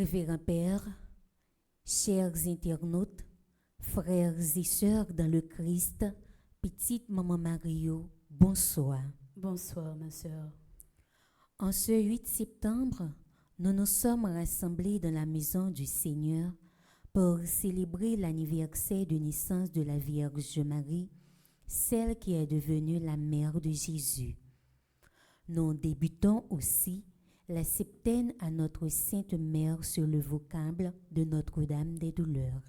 Révérend Père, chers internautes, frères et sœurs dans le Christ, petite maman Mario, bonsoir. Bonsoir, ma sœur. En ce 8 septembre, nous nous sommes rassemblés dans la maison du Seigneur pour célébrer l'anniversaire de naissance de la Vierge Marie, celle qui est devenue la mère de Jésus. Nous débutons aussi la septaine à notre Sainte Mère sur le vocable de Notre-Dame des Douleurs.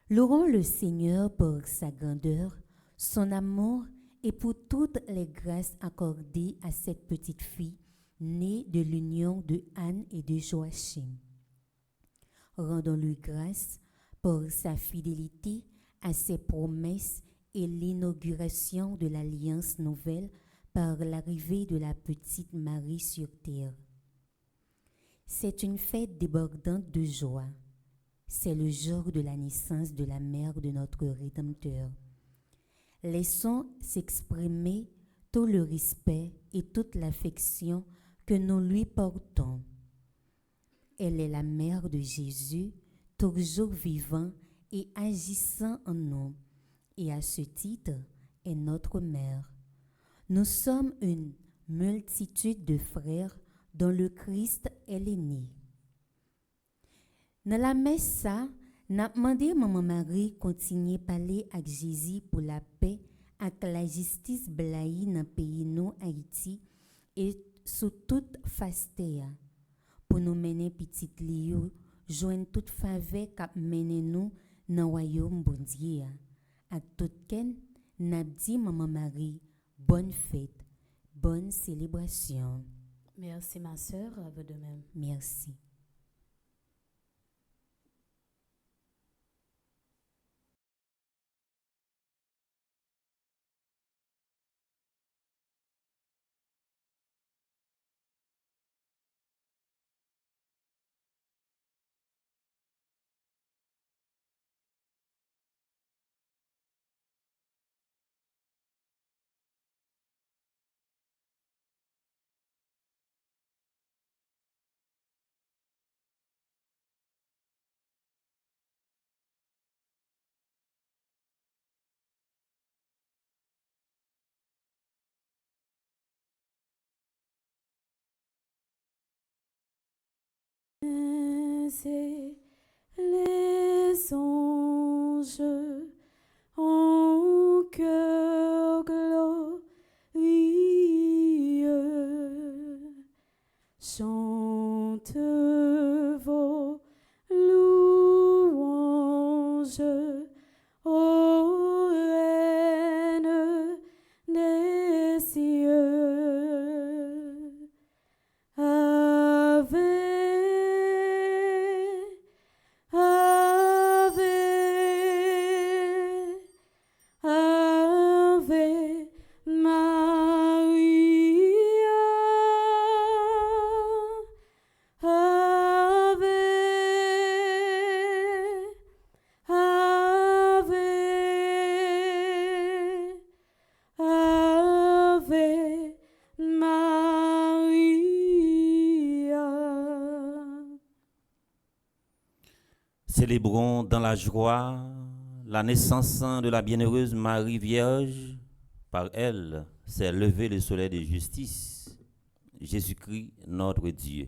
Louons le Seigneur pour sa grandeur, son amour et pour toutes les grâces accordées à cette petite fille née de l'union de Anne et de Joachim. Rendons-lui grâce pour sa fidélité à ses promesses et l'inauguration de l'Alliance nouvelle par l'arrivée de la petite Marie sur terre. C'est une fête débordante de joie. C'est le jour de la naissance de la mère de notre Rédempteur. Laissons s'exprimer tout le respect et toute l'affection que nous lui portons. Elle est la mère de Jésus, toujours vivant et agissant en nous, et à ce titre est notre mère. Nous sommes une multitude de frères dont le Christ est l'aîné. Dans la messe, n'a demandé maman Marie continuer parler avec Jésus pour la paix avec la justice blaye dans le pays nous Haïti et sous toute fastea pour nous mener petite lieu joindre toute faveur cap mener nous dans royaume bon Dieu. À tout ken n'a dit maman Marie bonne fête, bonne célébration. Merci, ma sœur, à vous de même. Merci. C'est les anges en cœur glorieux chantent vos louanges, ô Reine des cieux. Ave, Ave, Ave Maria, Ave, Ave, Ave Maria. Célébrons dans la joie la naissance de la bienheureuse Marie Vierge. Par elle s'est levé le soleil de justice, Jésus-Christ notre Dieu.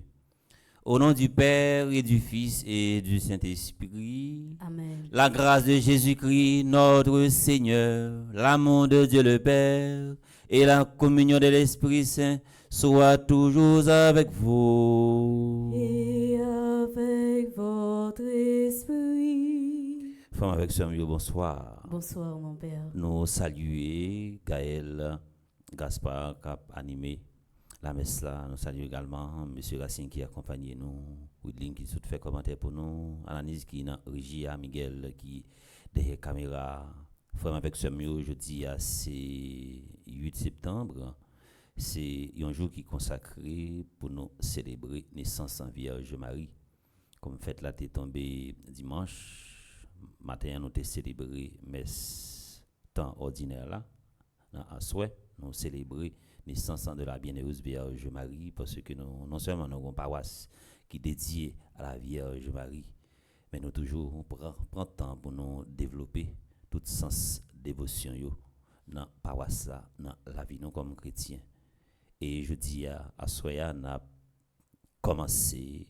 Au nom du Père et du Fils et du Saint-Esprit, Amen. la grâce de Jésus-Christ notre Seigneur, l'amour de Dieu le Père et la communion de l'Esprit Saint soient toujours avec vous. Et avec votre esprit. Femme avec Sœur Mio, bonsoir. Bonsoir, mon Père. Nous saluer Gaël Gaspard qui a animé la messe là. Nous saluons également M. Racine qui accompagne nous, Widling qui tout fait commentaire pour nous, Alanis qui est dans Régia, Miguel qui derrière caméra. Frère avec ce mieux, je dis, c'est 8 septembre. C'est un jour qui est consacré pour nous célébrer la naissance en Vierge Marie. Comme fête là, t'es tombé dimanche matin, nous t'es célébré messe temps ordinaire là, à souhait, nous célébrer la naissance de la bienheureuse Vierge Marie parce que nous, non seulement nous avons une paroisse qui est dédiée à la Vierge Marie, mais nous toujours prend temps pour nous développer tout sens dévotion yo dans paroisse là, dans la vie nous comme chrétiens. Et je dis à soya n'a commencé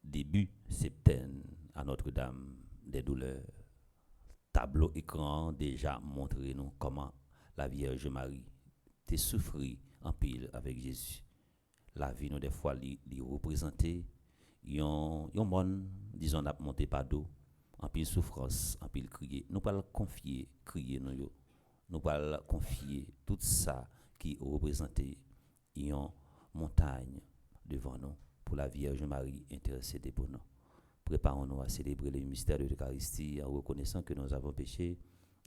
début septembre à Notre-Dame des douleurs. Tableau écran déjà montré nous comment la Vierge Marie t'est souffri en pile avec Jésus. La vie nous des fois li représenter yon monde disons n'a monté pas d'eau en pile souffrance, en pile crier. Nous pas confier crier nous yo. Nous pas confier tout ça qui représente une montagne devant nous pour la Vierge Marie intercéder pour nous. Préparons-nous à célébrer le mystère de l'Eucharistie en reconnaissant que nous avons péché.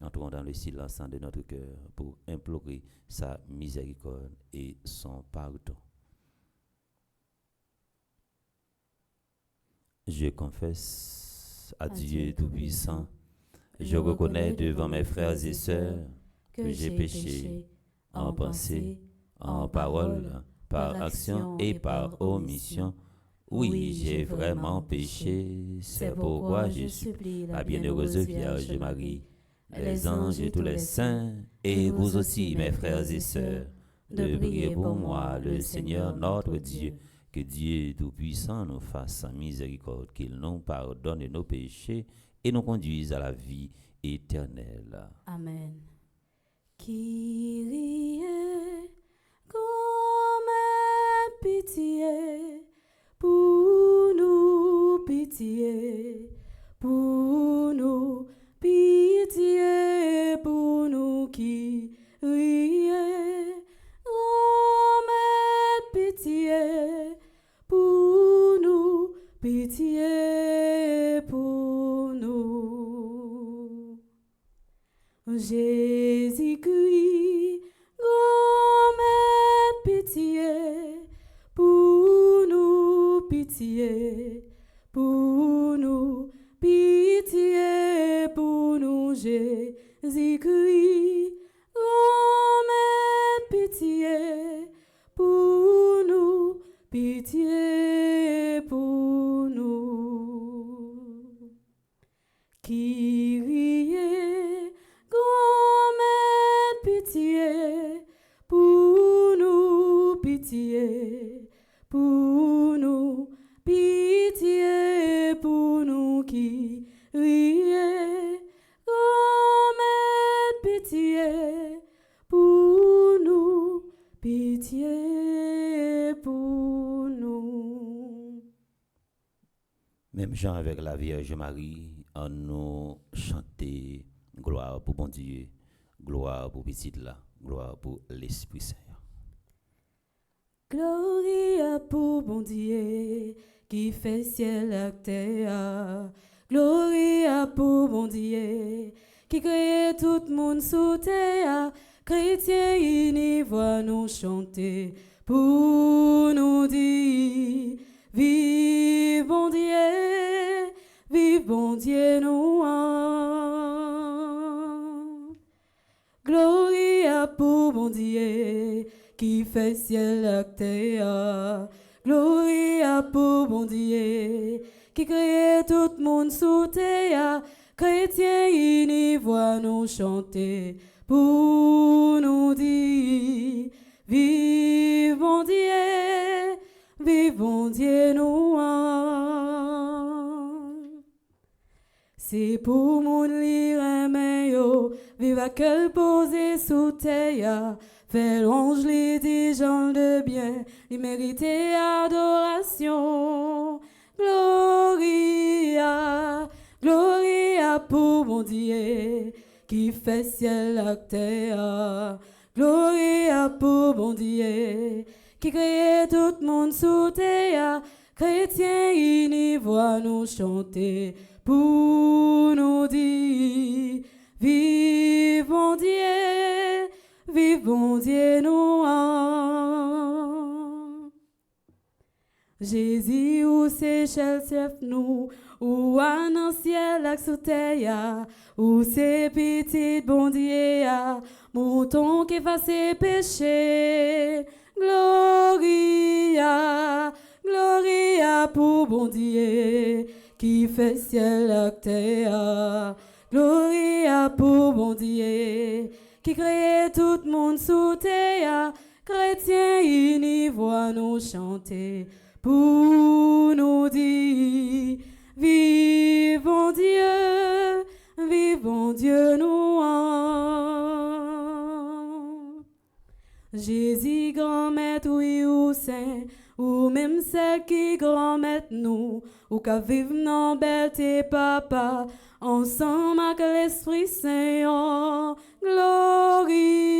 Entrons dans le silence de notre cœur pour implorer sa miséricorde et son pardon. Je confesse à Dieu Tout-Puissant, je reconnais devant mes frères et sœurs que j'ai péché en pensée, en parole, par action et par omission. Oui, j'ai vraiment péché, c'est pourquoi je supplie la bienheureuse Vierge Marie, les anges et tous les saints, et vous aussi, mes frères et sœurs, de prier pour moi, le Seigneur notre Dieu, que Dieu Tout-Puissant nous fasse miséricorde, qu'il nous pardonne nos péchés et nous conduise à la vie éternelle. Amen. Kyrie, comme pitié pour nous, pitié pour nous, pitié pour nous, Kyrie, comme pitié pour nous, pitié pour nous. Jésus-Christ, comme pitié pour nous, pitié pour nous, pitié pour nous, Jésus-Christ, comme pitié pour nous, pitié pour nous. Kyrie, comme pitié pour nous, pitié pour nous, pitié pour nous, Kyrie, comme pitié pour nous, pitié pour nous. Même Jean avec la Vierge Marie, on nous chanter gloire pour bon Dieu, gloire pour petit là, gloire pour l'Esprit Saint. Gloria pour bon Dieu qui fait ciel et terre. Gloria pour bon Dieu qui crée tout le monde sous terre. Chrétiens unis voient nous chanter pour nous dire vive bon Dieu nous. Gloria pour bon Dieu qui fait ciel et terre. Gloria pour bon Dieu qui crée tout le monde sous terre. Chrétiens unis voient nous chanter pour nous dire vive bon Dieu nous. C'est pour mon lire mais yo vive à quel posé sous terre. Fais louange les dix gens de bien, ils méritent adoration. Gloria, gloria pour mon Dieu, qui fait ciel et terre. Gloria pour bon Dieu, qui crée tout le monde sous terre. Chrétiens unis, voix nous chanter pour nous dire, vive bon Dieu, vive bon Dieu nous. Jésus ou c'est chef nous, ou un ciel ak sous terre, ou c'est petit bon Dieu, mouton qui fasse ses péchés. Gloria, Gloria pour bon Dieu, qui fait ciel ak terre. Gloria pour bon Dieu, qui crée tout le monde sous terre. Chrétiens unis, voix nous chanter pour nous dire, vive bon Dieu, vive bon Dieu nous. Jésus grand-maître, oui ou saint, ou même celle qui grand-maître nous, ou qu'à vivre non belle tes papa, ensemble avec l'Esprit Saint. Oh, Gloria,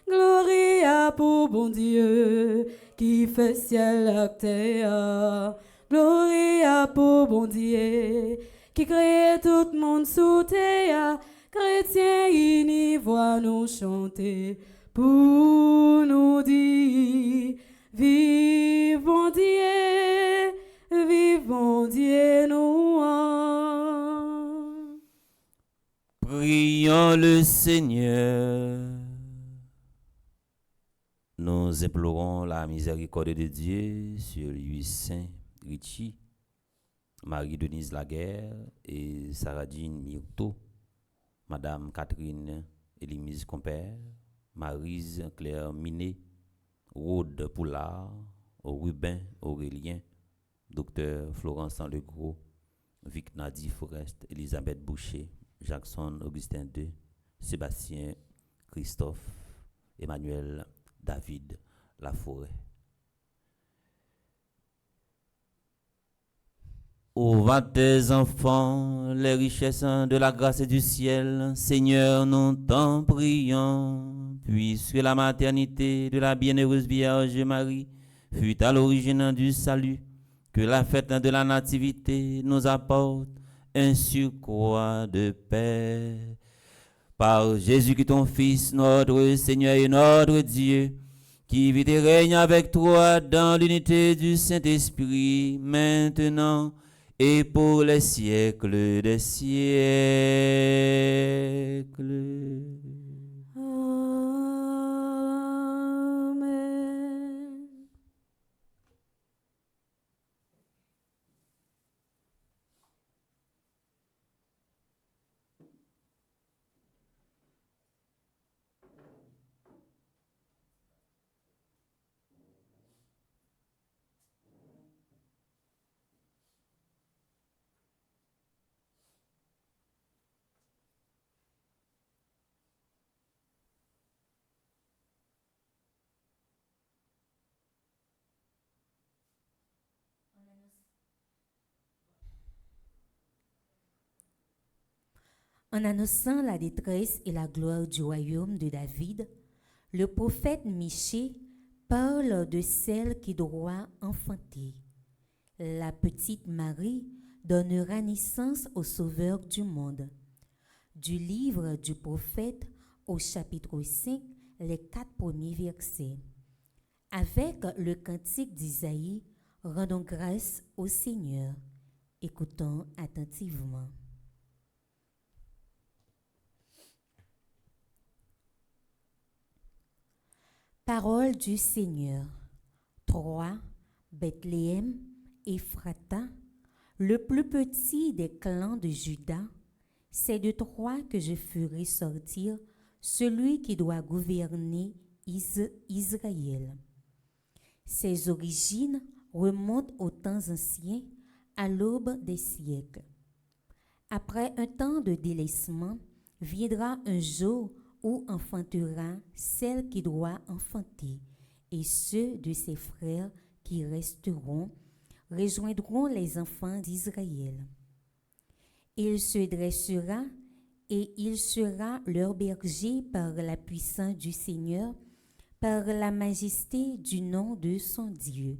Gloria pour bon Dieu, qui fait ciel et terre. Gloria pour bon Dieu, qui crée tout le monde sous terre. Chrétiens unis, voix nous chanter pour nous dire, vive bon Dieu, vive bon Dieu nous. Prions le Seigneur. Nous implorons la miséricorde de Dieu sur lui Saint Richie, Marie-Denise Laguerre et Saradine Myrto, Madame Catherine Élimise Compère, Maryse Claire Minet, Rode Poulard, Ruben Aurélien, Docteur Florence Legros, Vic Nadi Forest, Elisabeth Boucher, Jackson Augustin II, Sébastien Christophe, Emmanuel David Laforêt. Ouvre tes enfants les richesses de la grâce du ciel, Seigneur, nous t'en prions, puisque la maternité de la bienheureuse Vierge Marie fut à l'origine du salut, que la fête de la nativité nous apporte un surcroît de paix. Par Jésus qui ton Fils, notre Seigneur et notre Dieu, qui vit et règne avec toi dans l'unité du Saint-Esprit, maintenant et pour les siècles des siècles. Amen. En annonçant la détresse et la gloire du royaume de David, le prophète Michée parle de celle qui doit enfanter. La petite Marie donnera naissance au Sauveur du monde. Du livre du prophète au chapitre 5, les 4 premiers versets. Avec le cantique d'Isaïe, rendons grâce au Seigneur. Écoutons attentivement. Parole du Seigneur. 3. Bethléem, Ephrata, le plus petit des clans de Juda, c'est de toi que je ferai sortir celui qui doit gouverner Israël. Ses origines remontent aux temps anciens, à l'aube des siècles. Après un temps de délaissement, viendra un jour où enfantera celle qui doit enfanter, et ceux de ses frères qui resteront rejoindront les enfants d'Israël. Il se dressera et il sera leur berger par la puissance du Seigneur, par la majesté du nom de son Dieu.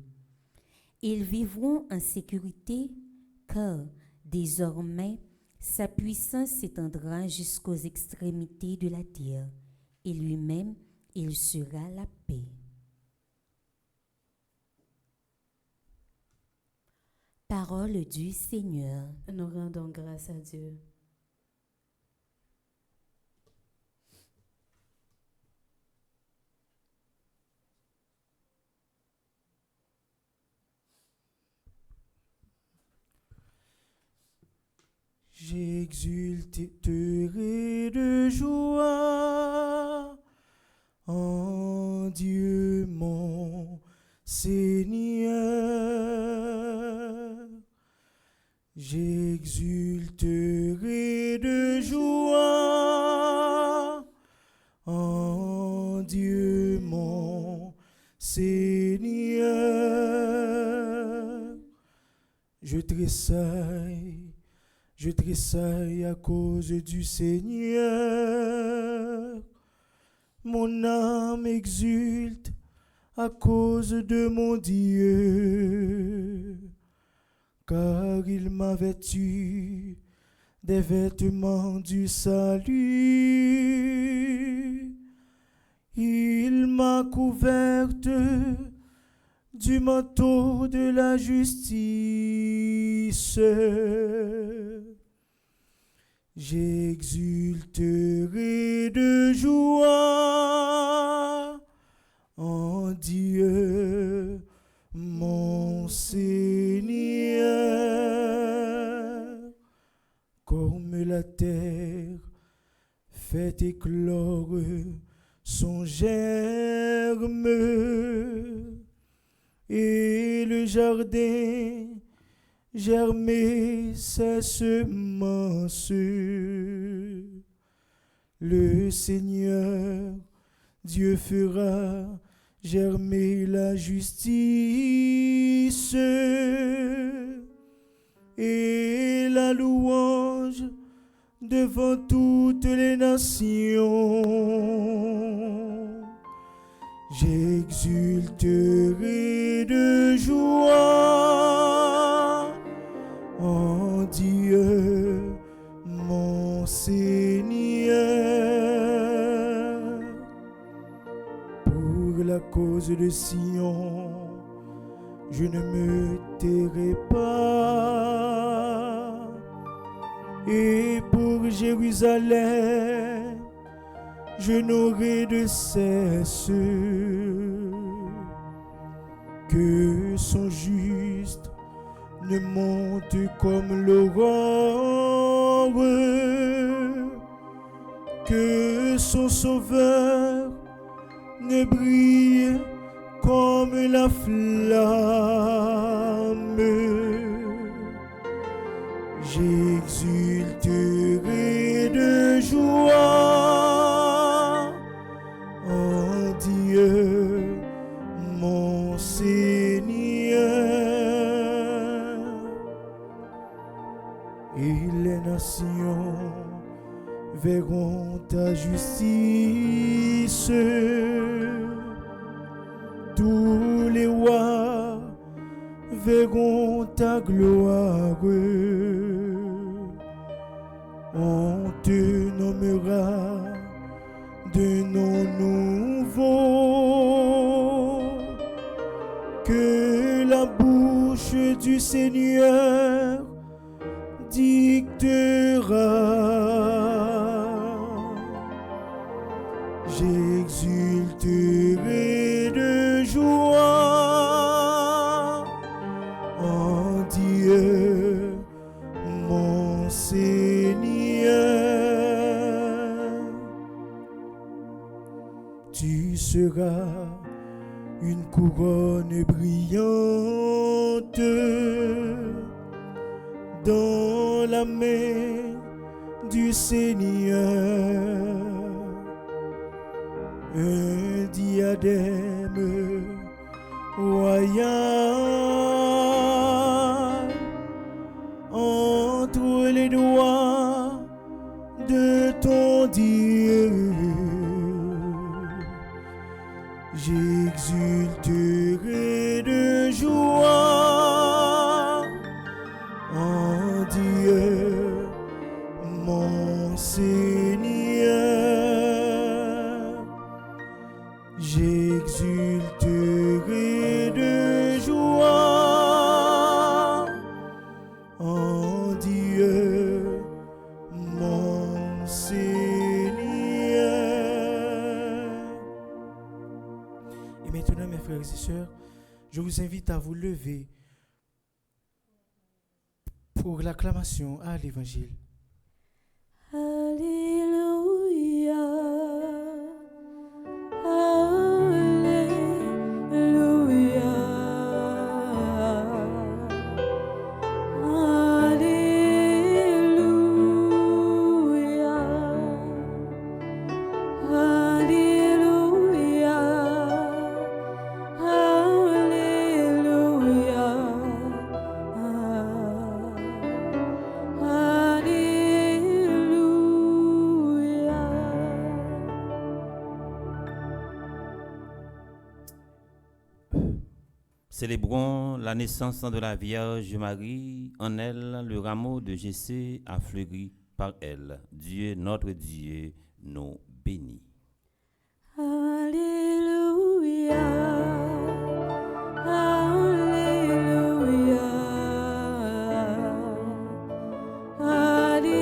Ils vivront en sécurité, car désormais sa puissance s'étendra jusqu'aux extrémités de la terre, et lui-même il sera la paix. Parole du Seigneur. Nous rendons grâce à Dieu. J'exulterai de joie en Dieu mon Seigneur. J'exulterai de joie en Dieu mon Seigneur. Je tressaille à cause du Seigneur. Mon âme exulte à cause de mon Dieu, car il m'a vêtu des vêtements du salut. Il m'a couverte du manteau de la justice. J'exulterai de joie en Dieu mon Seigneur. Comme la terre fait éclore son germe, et le jardin germer ses semences. Le Seigneur Dieu fera germer la justice et la louange devant toutes les nations. J'exulterai de joie en Dieu mon Seigneur. Pour la cause de Sion, je ne me tairai pas, et pour Jérusalem, je n'aurai de cesse. Que son juste ne monte comme l'aurore, que son sauveur ne brille comme la flamme. J'exulterai de joie en Dieu mon Seigneur. Et les nations verront ta justice. Tous les rois verront ta gloire. On te nommera de nom nouveau, que la bouche du Seigneur dictera. J'exulterai de joie en Dieu mon Seigneur. Tu seras une couronne brillante dans la main du Seigneur, un diadème royal entre les doigts de J'exulterai de joie en Dieu, mon Seigneur. J'exulterai de joie en Dieu, mon Seigneur. Et maintenant, mes frères et sœurs, je vous invite à vous lever pour l'acclamation à l'Évangile. Alléluia, Alléluia, Alléluia, Alléluia, Célébrons la naissance de la Vierge Marie. En elle, le rameau de Jessé a fleuri. Par elle, Dieu, notre Dieu, nous bénit. Alléluia, Alléluia, Alléluia.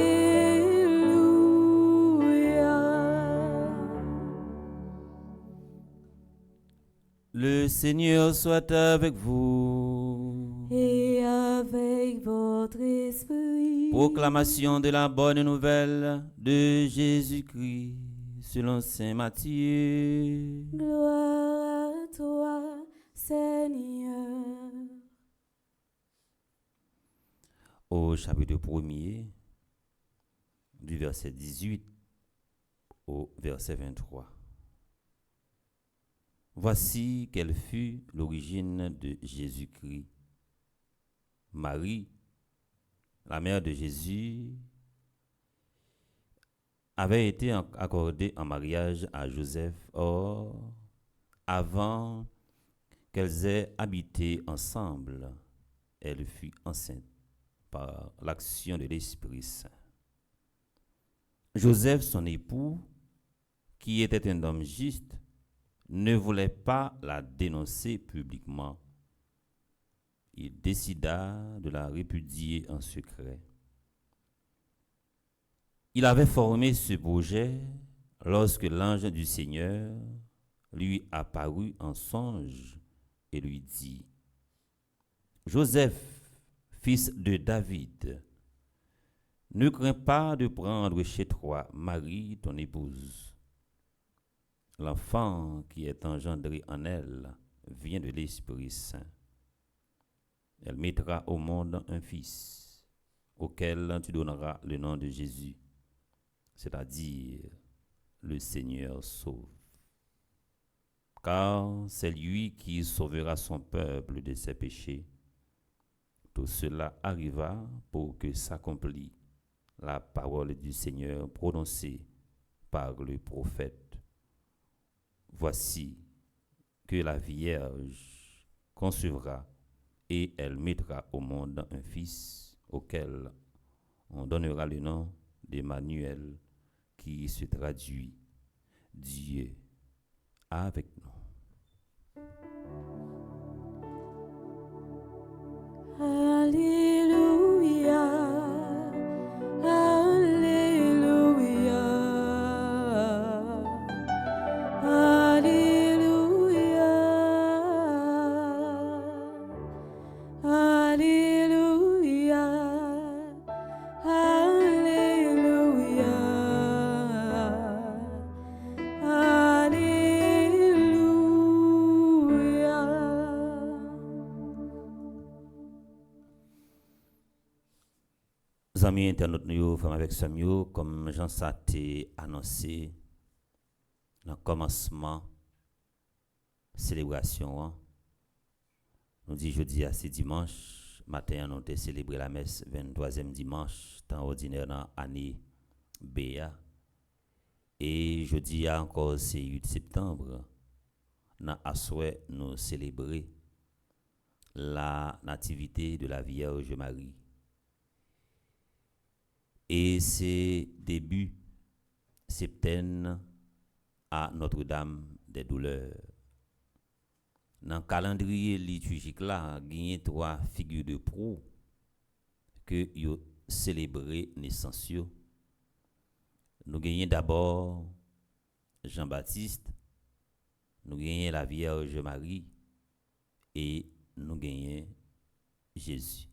Le Seigneur soit avec vous. Et avec votre esprit. Proclamation de la bonne nouvelle de Jésus-Christ selon saint Matthieu. Gloire à toi, Seigneur. Au chapitre 1er, du verset 18 au verset 23. Voici quelle fut l'origine de Jésus-Christ. Marie, la mère de Jésus, avait été accordée en mariage à Joseph. Or, avant qu'elles aient habité ensemble, elle fut enceinte par l'action de l'Esprit Saint. Joseph, son époux, qui était un homme juste, ne voulait pas la dénoncer publiquement. Il décida de la répudier en secret. Il avait formé ce projet lorsque l'ange du Seigneur lui apparut en songe et lui dit : « Joseph, fils de David, ne crains pas de prendre chez toi Marie, ton épouse. L'enfant qui est engendré en elle vient de l'Esprit Saint. Elle mettra au monde un fils, auquel tu donneras le nom de Jésus, c'est-à-dire le Seigneur sauve. Car c'est lui qui sauvera son peuple de ses péchés. Tout cela arriva pour que s'accomplisse la parole du Seigneur prononcée par le prophète. Voici que la Vierge concevra et elle mettra au monde un fils auquel on donnera le nom d'Emmanuel, qui se traduit Dieu avec nous. Alléluia, Alléluia, Alléluia, Alléluia, Alléluia, Amis internautes, nous sommes avec Samuel, comme Jean Saté annoncé dans le commencement célébration. Nous dit jeudi à ce dimanche matin, nous avons célébré la messe 23e dimanche, temps ordinaire dans l'année BA. Et jeudi encore, c'est 8 septembre. dans assoé nous célébrer la nativité de la Vierge Marie. Et c'est début septembre à Notre-Dame des Douleurs. Dans le calendrier liturgique là, il y a 3 figures de proue que yo célébrer naissance. Nous gagnons d'abord Jean-Baptiste, nous gagnons la Vierge Marie et nous gagnons Jésus.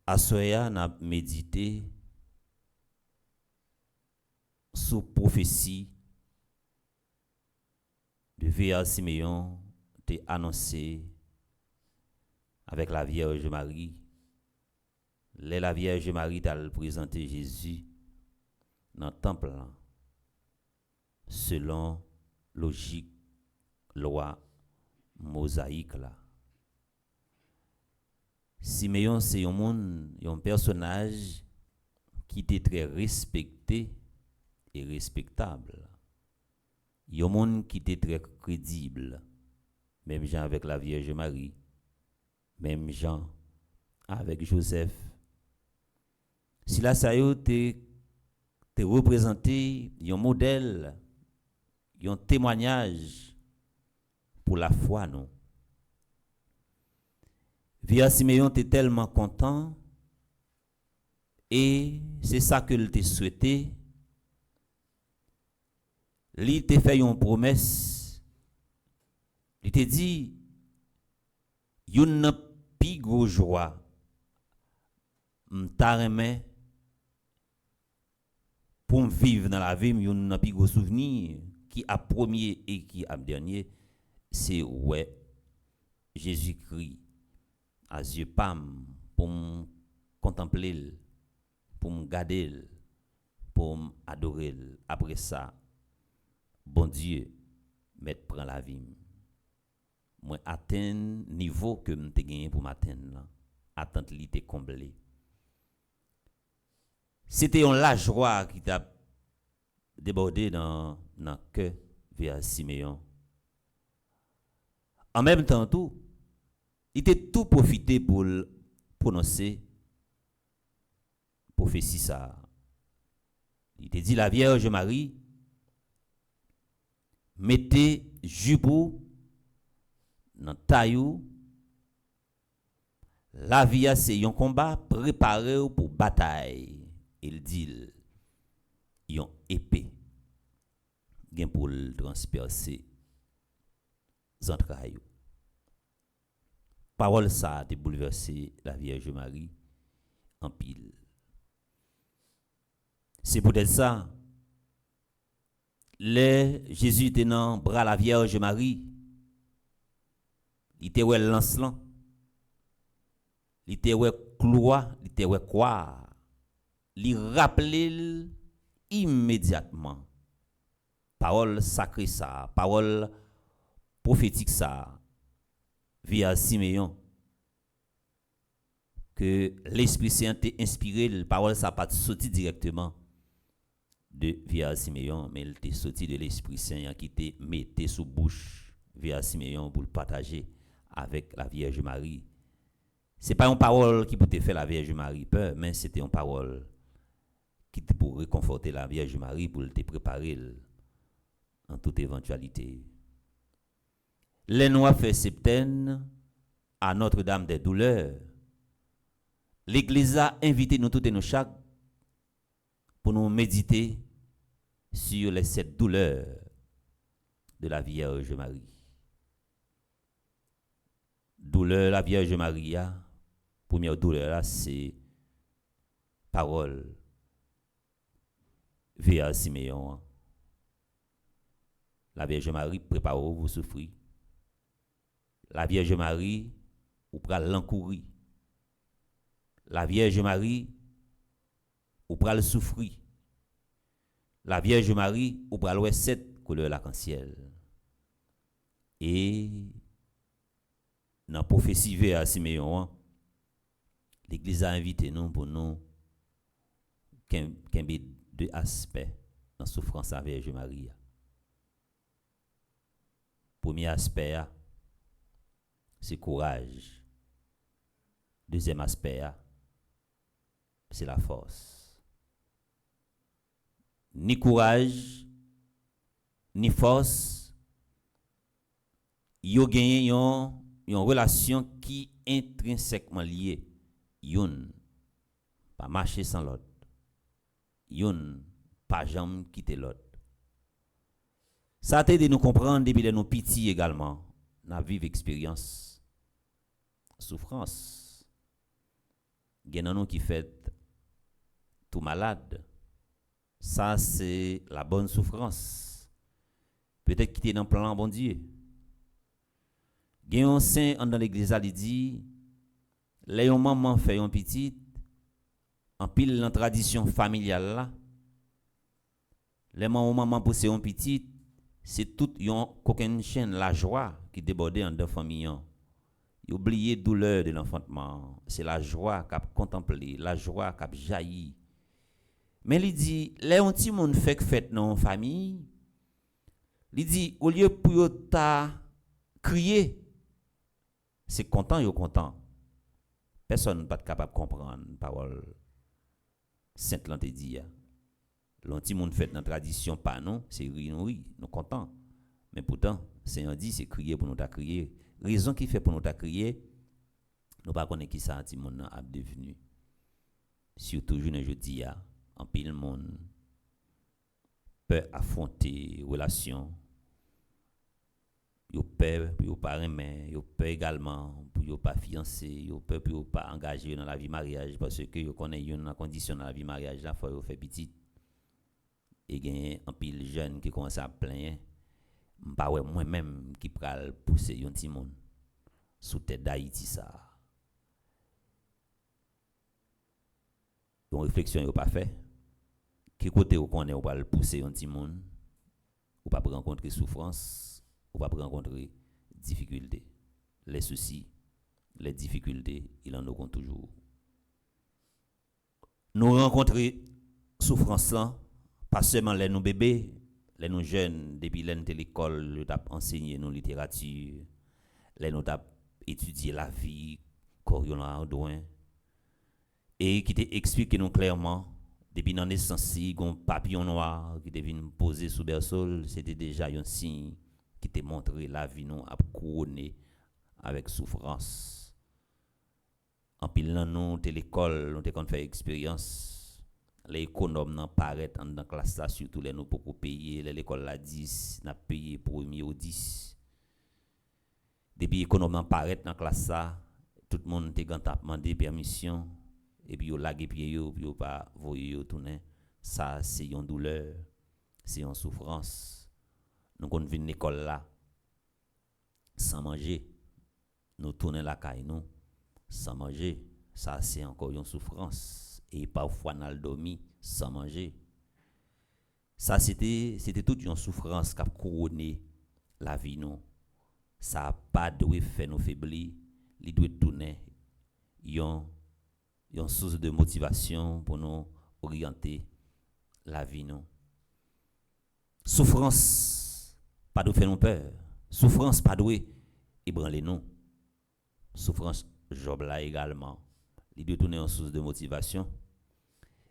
À soya n'a médité sous prophétie de V.A. Siméon t'est annoncé avec la Vierge Marie. La Vierge Marie t'a présenté Jésus dans le temple selon logique loi mosaïque là. Siméon c'est un personnage qui était très respecté et respectable. Il y a un monde qui était très crédible, même Jean avec la Vierge Marie, même Jean avec Joseph. Si là ça y est, te représenté un modèle, un témoignage pour la foi non. Via Siméon était tellement content et c'est ça que il te souhaité. Il te fait une promesse. Il te dit une plus grosse joie m'ta remet pour me vivre dans la vie, une plus gros souvenir qui a premier et qui a dernier, c'est ouais Jésus-Christ à yeux pam pour me contempler, pour me garder, pour m'adorer. Après ça, bon Dieu, m'être prend la vie. Moi atteindre niveau que m'te gagné pour m'atteindre là, attente li te comblé. C'était la joie qui t'a débordé dans le cœur vers Siméon. En même temps tout, il était tout profité pour prononcer prophétie ça. Il te dit la Vierge Marie mettez jupon dans taillou. La vie c'est un combat préparé pour bataille. Il dit yon épée gen pour transpercer entrailles. Parole ça a bouleversé la Vierge Marie en pile. C'est peut-être ça. Jésus était dans bras la Vierge Marie. Il était ouais lancelant. Il était ouais cloua, il était ouais quoi. Il rappelait immédiatement parole sacrée ça, parole prophétique ça via Siméon que l'Esprit Saint a inspiré, la parole ça pas sorti directement de via Siméon, mais elle était sorti de l'Esprit Saint qui était metté sous bouche via Siméon pour le partager avec la Vierge Marie. C'est pas une parole qui peut te faire la Vierge Marie peur, mais c'était une parole qui pour réconforter la Vierge Marie, pour te préparer en toute éventualité. Les Noirs fait septaine à Notre-Dame des Douleurs. L'Église a invité nous toutes et nous chaque pour nous méditer sur les 7 douleurs de la Vierge Marie. Douleur la Vierge Marie, première douleur là, c'est parole via Siméon. La Vierge Marie prépare vous souffrir. La Vierge Marie ou pral l'encourir. La Vierge Marie ou pral souffrir. La Vierge Marie ou pral ouais 7 couleurs l'arc-en-ciel. Et dans la prophétie via Siméon, l'Église a invité nous pour nous qu'il y ait 2 aspects dans la souffrance à la Vierge Marie. Premier aspect, c'est courage. Deuxième aspect, c'est la force. Ni courage, ni force, yo gagné une relation qui est intrinsèquement liée. Yon pas marcher sans l'autre. Yon pas jamais quitter l'autre. Ça t'aide de nous comprendre depuis de nos petits également. N'a vive expérience souffrance. Gen nous qui fait tout malade. Ça c'est la bonne souffrance. Peut-être qui était dans le plan bon Dieu. Gen un saint dans l'église il dit les maman fait un petit en pile dans tradition familiale là. Les maman pousse un petit c'est tout yon coquin chaîne la joie qui débordait en de famille. Il oublié douleur de l'enfantement, c'est la joie qu'a contemplé, la joie qu'a jailli. Mais il dit les on ti moun fait fête dans famille. Il dit au lieu pour yo ta crier, c'est content yo content. Personne pas capable comprendre parole sainte lan te dit. L'anti monde fait dans tradition pas non, c'est oui, nous content. Mais pourtant, Seigneur dit c'est crier pour nous ta crier. Raison qui fait pour nous ta crier, nous pas connaître qui ça anti monde a devenu. Surtout je dis en pile monde peut affronter relation. Yo peur pour yo pas aimer, yo peur également pour yo pas fiancé, yo peur pour yo pas engagé dans la vie mariage parce que yo connaît une condition dans la vie mariage là faut yo faire petit. Et gagne un pile jeune qui commence à plaindre m'pa ouais moi même qui pral pousser yon ti monde sous tête d'Haïti ça. Une réflexion yo pas fait. Qui côté ou connaît ou pral pousser yon ti monde ou pas rencontrer souffrance, ou pas rencontrer difficulté. Les soucis, les difficultés, il en auront toujours. Nous rencontrer souffrance là pas seulement les nous bébés, les nous jeunes, depuis l'année l'école, nous avons enseigné nos littérature, les nous avons étudié la vie, qu'on a besoin, et qui t'explique nous clairement, depuis notre naissance, un papillon noir qui devait nous poser sous berceau, c'était déjà un signe qui te montré la vie nous a couronné avec souffrance. En pile nous, l'école, nous avons fait expérience. Les économes n'en paraissent dans classe là surtout les nous beaucoup payer l'école la 10 n'a payé premier au 10 depuis économes n'en paraissent dans classe ça tout le monde te demandé permission et puis yo lagué pied yo puis yo pas voyer yo tourner ça c'est une douleur c'est une souffrance nous qu'on vient l'école là sans manger nous tourner la caille nous sans manger ça c'est encore une souffrance. Et parfois dans le dormi sans manger. Ça c'était toute une souffrance qui a couronné la vie nous. Ça n'a pas dû faire nous faiblir, il doit tourner une source de motivation pour nous orienter la vie nous. Souffrance pas de faire nous peur. Souffrance pas de ébranler nous. Souffrance Job là également. Il doit tourner une source de motivation.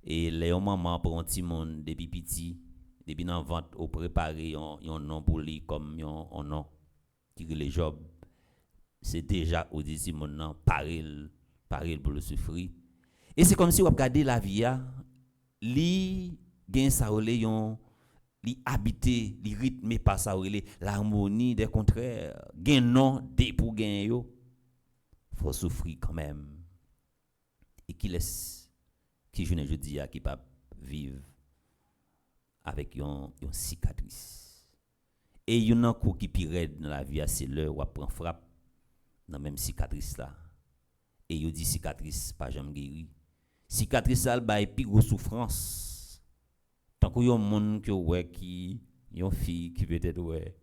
Et les mamans pour un petit monde depuis petit, depuis dans vente au préparer un nom pour lui comme un nom qui les Job. C'est déjà au d'ici mon nom paril pour le souffrir. Et c'est comme si on regardait la vie li gain ça relé li habiter, li rythme pas ça relé l'harmonie des contraires, gain non dé pour gain yo. Faut souffrir quand même. Et qui laisse qui je dis qui pas vivre avec une cicatrice. Et il y a un coup qui pire dans la vie c'est l'heure où prend frappe dans même cicatrice là. Et il dit cicatrice pas jamais guéri. Cicatrice ça ba plus gros souffrance. Tant que yon monde qui ouais qui yon fille qui peut-être ouais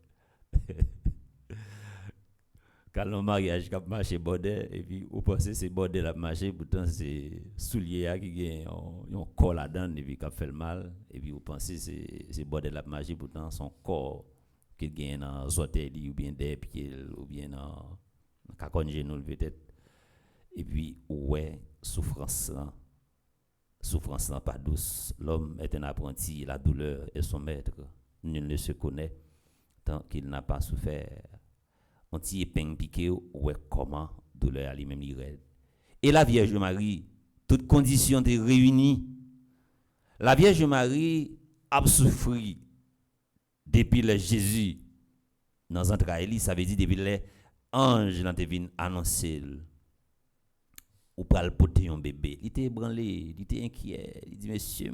quand le mariage qui a marché bordel et puis vous pensez c'est bordel a marché pourtant c'est soulier qui gagne un corps là-dedans et puis qui a fait le mal et puis vous pensez c'est bordel a marché pourtant son corps qu'il gagne dans hôtel ou bien des pieds ou bien dans cacon genou peut-être. Et puis ouais, souffrance là pas douce. L'homme est un apprenti, la douleur est son maître. Nul ne se connaît tant qu'il n'a pas souffert. On t'y épingle piqué, ouais, comment douleur à lui-même il. Et la Vierge Marie, toutes conditions étaient réunies. La Vierge Marie a souffert depuis le Jésus dans entrailles, ça veut dire depuis les anges dans te vinn annoncer ou pral porter un bébé. Il était ébranlé, il était inquiet, il dit monsieur,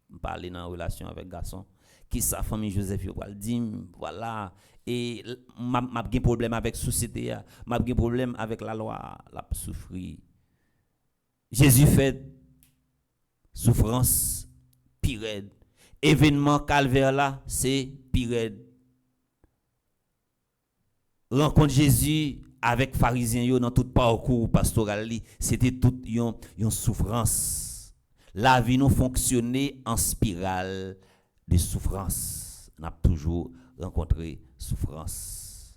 me parler dans relation avec garçon qui sa famille Joseph yo pral dit voilà et m'a gen problème avec société, m'a gen problème avec la loi, la souffrir. Jésus fait souffrance pire. Événement calvaire là, c'est pire. Rencontre Jésus avec pharisiens yo dans tout parcours pastoral, c'était toute une souffrance. La vie nous fonctionnait en spirale de souffrance. On a toujours rencontré souffrance.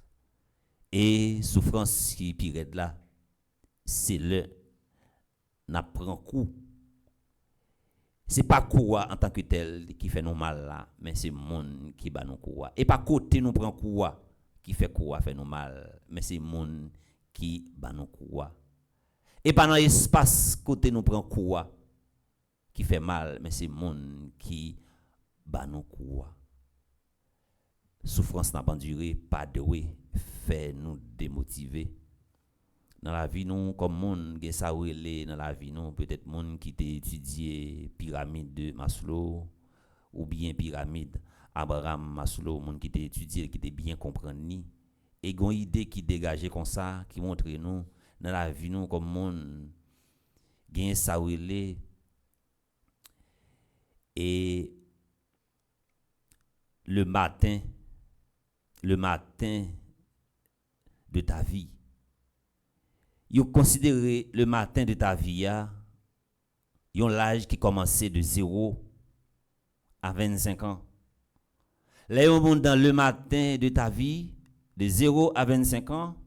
Et souffrance qui pire là, c'est le n'a prend coup. C'est pas quoi en tant que tel qui fait nous mal là, mais c'est monde qui bat nous quoi. Et pas côté nous prend quoi qui fait quoi fait nous mal, mais c'est monde qui bat nous quoi. Et pas dans espace côté nous prend quoi qui fait mal, mais c'est monde qui bat nous quoi. Souffrance n'a pas duré, pas de fait nous démotiver. Dans la vie nous comme monde gen ça relé dans la vie nous peut-être monde qui t'a étudié pyramide de Maslow ou bien pyramide Abraham Maslow, monde qui t'a étudié qui t'a bien comprendre ni et gon idée qui dégager comme ça qui montre nous dans la vie nous comme monde gen ça relé et le matin de ta vie. Vous considérez le matin de ta vie, yon l'âge qui commençait de 0 à 25 ans. Là, on dans le matin de ta vie, de 0 à 25 ans,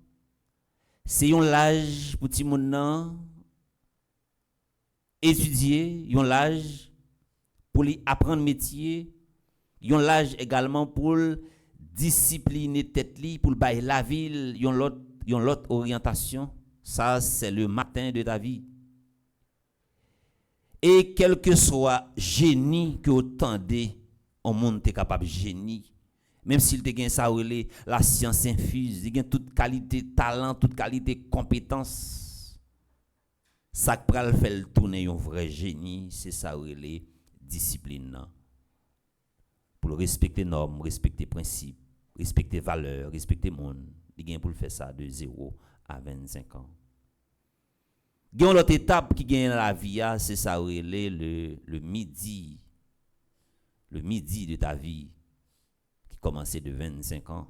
c'est yon l'âge pour ti moun nan étudier, yon l'âge pour lui apprendre métier, yon l'âge également pour discipliner tête li, pour bailler la ville, yon l'autre orientation. Ça, c'est le matin de ta vie. Et quel que soit génie que autant de, on monde est capable de génie. Même s'il te gagne ça relé, la science infuse, il gagne toute qualité talent, toute qualité compétence. Ça pral fait tourner un vrai génie, c'est ça relé discipline. Pour respecter normes, respecter principes, respecter valeurs, respecter monde, il gagne pour faire ça de 0 à 25 ans. Il y a une autre étape qui gagne dans la vie, c'est ça le midi. Le midi de ta vie qui commençait de 25 ans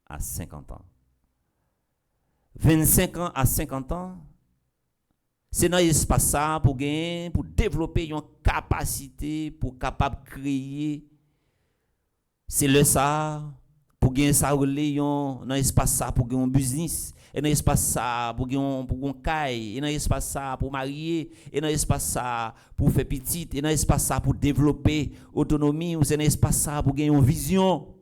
à 50 ans. 25 ans à 50 ans, c'est dans l'espace ça pour gagner, pour développer une capacité pour capable créer. C'est le ça pour gagner ça dans l'espace ça pour gagner un business. Et dans l'espace ça pour un caille, et dans l'espace ça pour marier, et dans l'espace ça pour faire petite, et dans l'espace ça pour développer autonomie, ou c'est dans l'espace ça pour gagner une vision.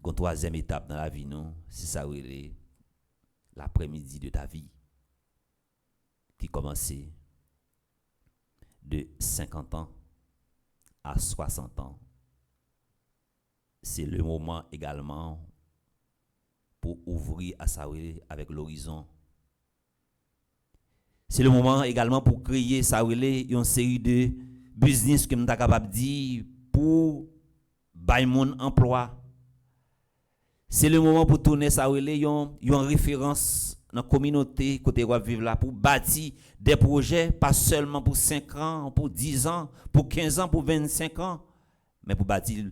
La troisième étape dans la vie, non, c'est ça l'après-midi de ta vie qui commençait de 50 ans à 60 ans. C'est le moment également pour ouvrir à ça avec l'horizon. C'est le moment également pour créer ça une série de business que nous sommes capables de dire pour bailler mon emploi. C'est le moment pour tourner ça une référence dans la communauté côté où vivre là pour bâtir des projets pas seulement pour 5 ans, pour 10 ans, pour 15 ans, pour 25 ans, mais pour bâtir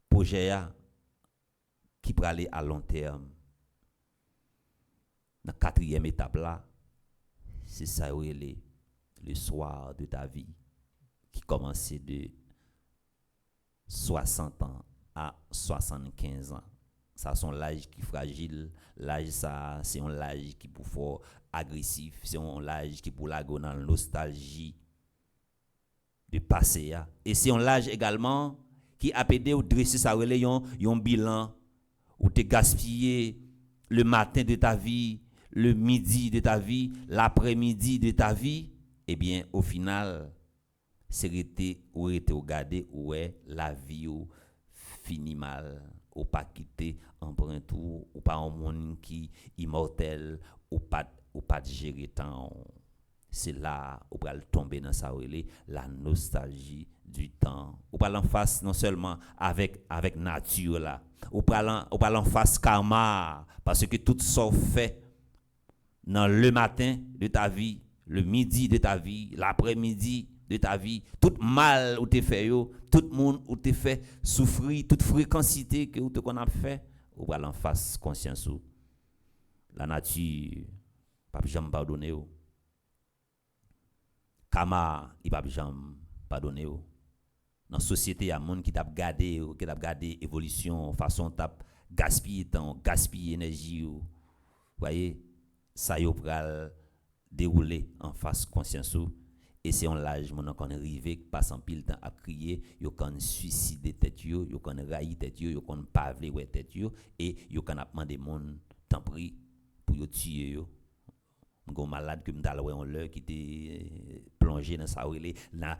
projet qui peut aller à long terme. Dans la quatrième étape là, c'est ça le soir de ta vie qui commençait de 60 ans à 75 ans. Ça, c'est l'âge qui est fragile. L'âge, ça, c'est un âge qui est pour fort agressif. C'est un âge qui est pour la dans la nostalgie de passé. Et c'est un âge également qui a aidé au dresser sa relation, un bilan où tu gaspillé le matin de ta vie, le midi de ta vie, l'après-midi de ta vie. Eh bien, au final, c'est été ou été regardé où est la vie ou fini mal, ou pas quitté emprunt tout, ou pas un monde qui immortel, ou pas gérer temps. C'est là où va tomber dans sa relée la nostalgie du temps. Ou pas l'en face non seulement avec nature là, ou pas l'en face karma, parce que tout ça fait dans le matin de ta vie, le midi de ta vie, l'après-midi de ta vie, tout mal où tu fait yo, tout monde où tu fait souffrir, toute fréquencité que ou te qu'on a fait, ou va l'en face conscience ou la nature pas jamais pardonner ou karma il pas jamais pardonner ou dans société il y a monde qui t'a gardé évolution façon t'a gaspiller temps, gaspiller énergie ou voyez ça yo pral dérouler en face conscience ou et c'est un l'âge mon qu'on arrivé passant pile temps à crier yo kan suicider tête yo kan railler tête yo kan pas vle ouais tête yo et yo kan demander monde tant pris pour yo tuer yo un malade que m'dal ouais on leur qui était plongé dans sa relé la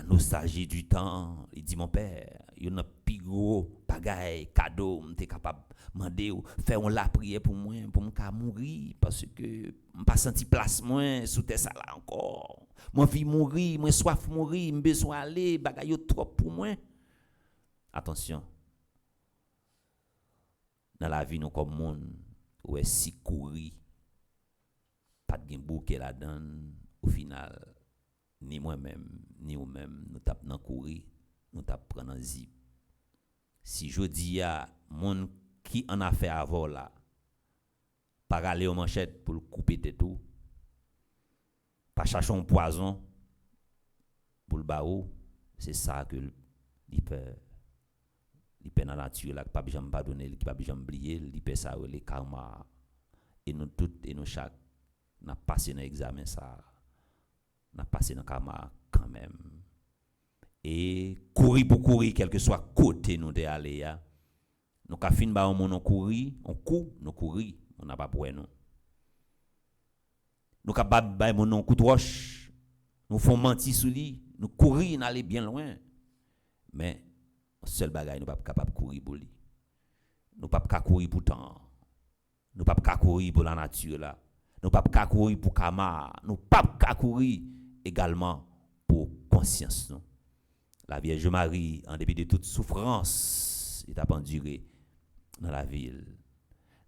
nostalgie du temps. Il dit mon père il n'a plus gros bagaille cadeau m'était capable demander faire on la prière pour moi pour me mourir parce que me pas senti place moi sous terre ça là encore moi vie mourir moi soif mourir me besoin aller bagaille trop pour moi. Attention dans la vie nous comme monde ouais si courir pas de bouquet là-dedans au final ni moi-même ni ou même nous tap nan courir nous tap prendre un zip si je dis à monde qui en a fait avant là pas aller aux manchettes pour le couper tout pas chercher un poison pour le barreau c'est ça que il peut dans la nature là pas jamais pardonner qui pas jamais oublier il peut ça le karma et nous toutes et nous chaque n'a passé dans examen ça n'a passé dans karma quand même et courir pour courir quel que soit côté nous de aller nous ka fin ba on courir on court nous courir on n'a pas pour nous ka ba mon coup de roche nous font mentir sous lui nous courir n'aller bien loin mais seul bagage nous pas capable courir pour lui nous pas courir pour temps nous pas courir pour la nature là nous pas courir pour karma nous pas courir également pour conscience nous. La Vierge Marie en dépit de toute souffrance il a enduré dans la ville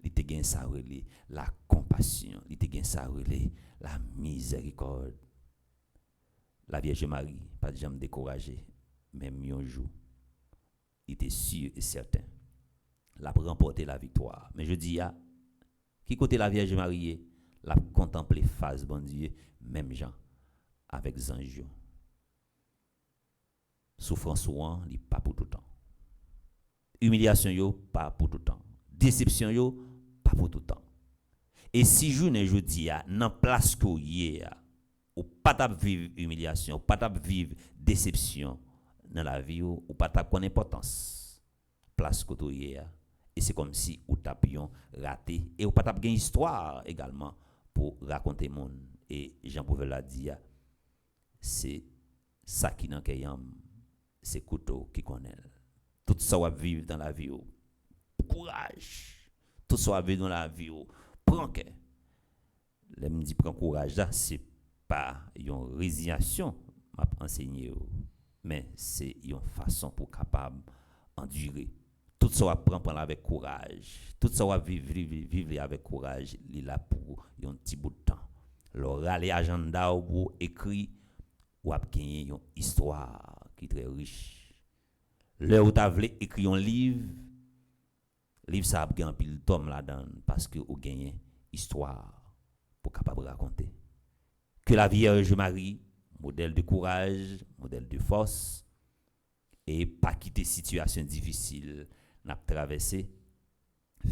il te gain ça relé la compassion il te gain ça relé la miséricorde. La Vierge Marie pas jamais découragée même un jour il était sûr et certain l'a remporter la victoire mais je dis qui côté la Vierge Marie la contempler face bon Dieu même Jean avec anges souffrance ou li pas pour tout temps humiliation yo pas pour tout temps déception yo pas pour tout temps et si journée je dis dans place que y ou pas t'a vivre humiliation ou pas t'a vivre déception dans la vie ou pas t'a connaître importance place que y et c'est comme si ou t'a raté et ou pas t'a gain histoire également pour raconter monde et Jean Pouvel l'a dit c'est ça qui dans kayam c'est couteau qui connaît tout ça va vivre dans la vie courage tout ça va vivre dans la vie prends que les me dit prends courage là c'est pas une résignation m'a enseigné mais c'est une façon pour capable endurer tout ça va prendre avec courage tout ça va vivre avec courage il là pour un petit bout de temps leur aller agenda ou écrit ou a gagné une histoire qui est très riche. Là où tu as écrit un livre ça a gagné un pile tome là-dedans parce que vous gagné histoire pour capable raconter. Que la Vierge Marie, modèle de courage, modèle de force, et pas quitter situation difficile n'a traversé,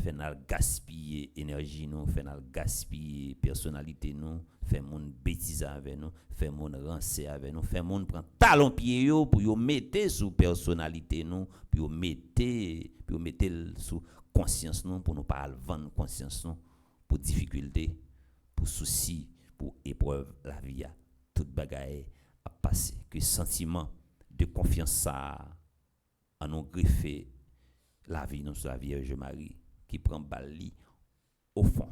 fait n'a gaspiller énergie nous, fait n'a gaspiller personnalité nous, fait monde bêtise avec nous, fait monde rancer avec nous, fait monde prend talon pied yo pour yo mettre sous personnalité nous, pour yo mettre sous conscience nous, pour nous pas vendre conscience nous, pour difficulté, pour souci, pour épreuve la vie a toute bagaille a passé, que sentiment de confiance ça en nous greffer la vie nous sur la Vierge Marie qui prend bali au fond,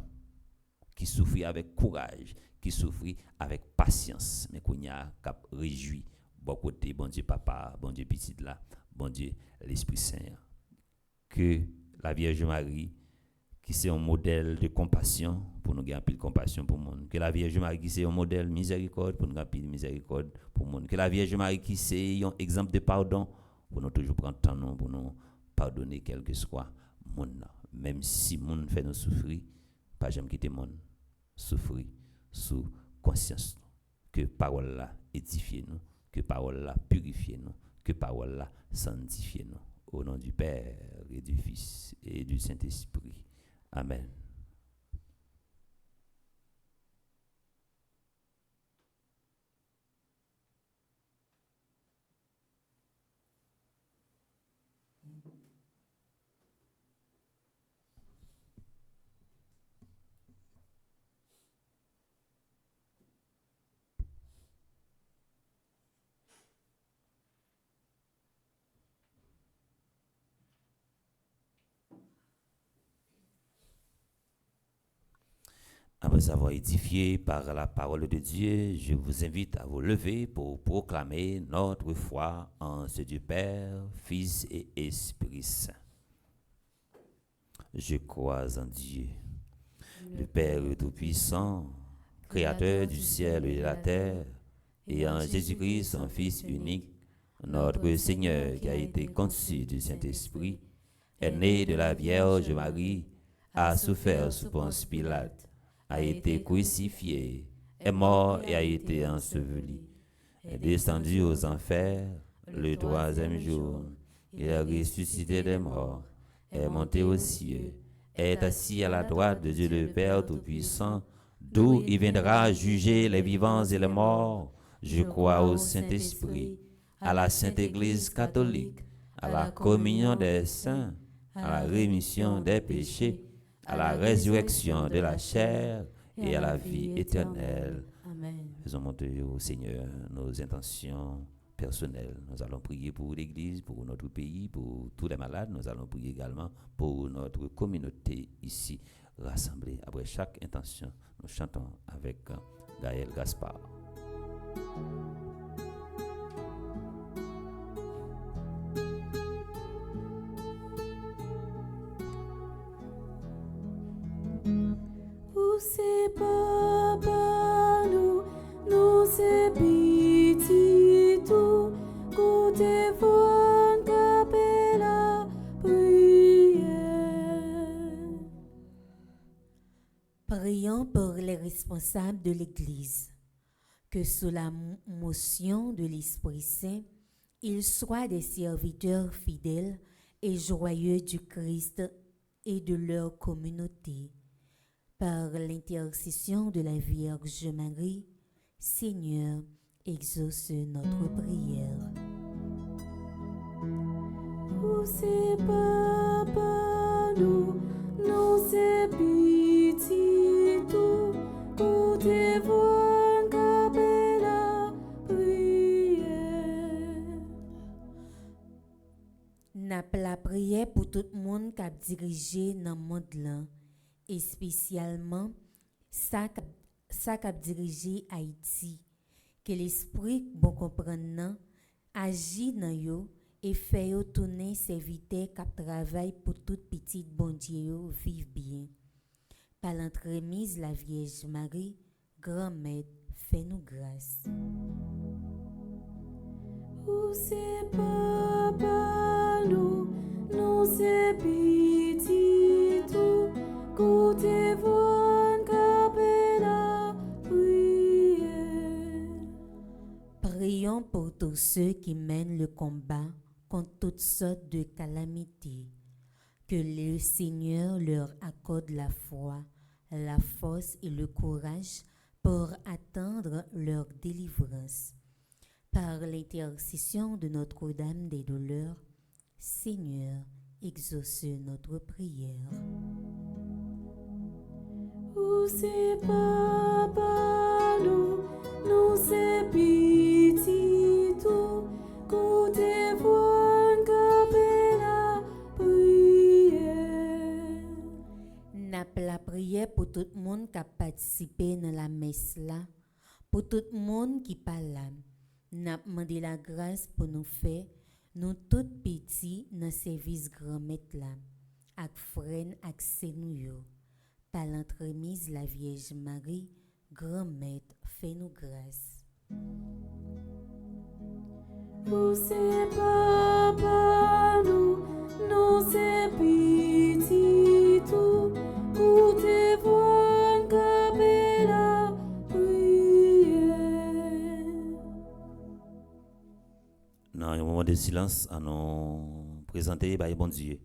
qui souffrit avec courage, qui souffrit avec patience, mais qu'on y a cap réjoui bon côté bon Dieu papa, bon Dieu petit là, bon Dieu l'Esprit Saint, que la Vierge Marie qui c'est un modèle de compassion pour nous gagner pile compassion pour le monde, que la Vierge Marie qui c'est un modèle miséricorde pour nous gagner pile miséricorde pour le monde, que la Vierge Marie qui c'est un exemple de pardon pour nous toujours prendre temps nous pour nous pardonner quel que soit monde, même si monde fait nous souffrir, pas jamais quitter monde souffrir sous conscience, que parole là édifie nous, que parole là purifie nous, que parole là sanctifie nous, au nom du Père et du Fils et du Saint-Esprit. Amen. Après avoir édifié par la parole de Dieu, je vous invite à vous lever pour proclamer notre foi en ce Dieu Père, Fils et Esprit Saint. Je crois en Dieu, le Père Tout-Puissant, Créateur du ciel et de la terre, et en Jésus-Christ, son Fils unique, notre Seigneur qui a été conçu du Saint-Esprit, est né de la Vierge Marie, a souffert sous Ponce Pilate, a été crucifié, est mort et a été enseveli, est descendu aux enfers le troisième jour, il est ressuscité des morts, est monté aux cieux, est assis à la droite de Dieu le Père Tout-Puissant, d'où il viendra juger les vivants et les morts. Je crois au Saint-Esprit, à la Sainte Église catholique, à la communion des saints, à la rémission des péchés, à la résurrection de la chair et à la vie éternelle. Amen. Faisons monter au Seigneur nos intentions personnelles. Nous allons prier pour l'Église, pour notre pays, pour tous les malades. Nous allons prier également pour notre communauté ici rassemblée. Après chaque intention, nous chantons avec Gaël Gaspard. C'est papa nous, nous c'est petit tout, côté fond capella prière. Prions pour les responsables de l'Église, que sous la motion de l'Esprit Saint, ils soient des serviteurs fidèles et joyeux du Christ et de leur communauté. Par l'intercession de la Vierge Marie, Seigneur, exauce notre prière. Où c'est papa nous, nous c'est petit tout, côté fond capella prière. N'a la prière pour tout le monde qui a dirigé dans le monde là, et spécialement ça qui a dirigé Haïti. Que l'esprit bon comprendre agit dans yo et fait yo tourner serviteur qui travaille pour toute petite bon Dieu vivre bien. Par l'entremise la Vierge Marie, grand-mère, fais-nous grâce. Où c'est papa nous, nous c'est petit tout, côté fond capella prière. Prions pour tous ceux qui mènent le combat contre toutes sortes de calamités. Que le Seigneur leur accorde la foi, la force et le courage pour attendre leur délivrance. Par l'intercession de Notre-Dame des douleurs, Seigneur, exauce notre prière. Ou c'est papa nous c'est petit tout, côté voix la prière. N'a la prière pour tout le monde qui a participé dans la messe là, pour tout le monde qui parle là. N'a demandé la grâce pour nous faire, nous tout petits dans service grand-mère là, avec frère avec seigneur. Par l'entremise la Vierge Marie, grand-mère, fais-nous grâce. Ou c'est papa nous c'est petit tout, côté voix la prière. Dans un moment de silence, à nous présenter, bon Dieu,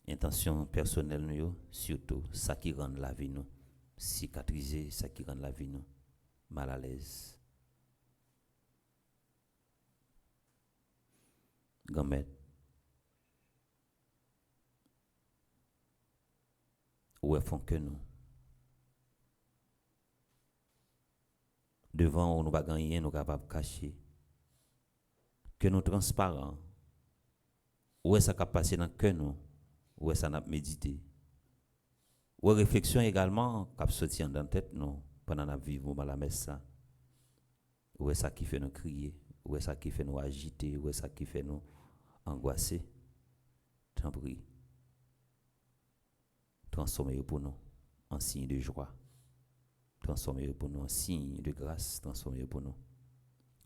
intention personnelle, nous, surtout ça qui rend la vie nous cicatriser, ça qui rend la vie nous mal à l'aise. Grand-mère, où est font que nous devant où nous pas gagner, nous capables de cacher, que nous transparents, où est ça qui a passé dans que nous, où est ça n'a médité, où est réflexion également qui a sorti dans la tête nous pendant la vie ou la messe ça, où est ça qui fait nous crier, où est ça qui fait nous agiter, où est ça qui fait nous angoisser. T'en prie, transformez-le pour nous en signe de joie, transformez-le pour nous en signe de grâce, transformez-le pour nous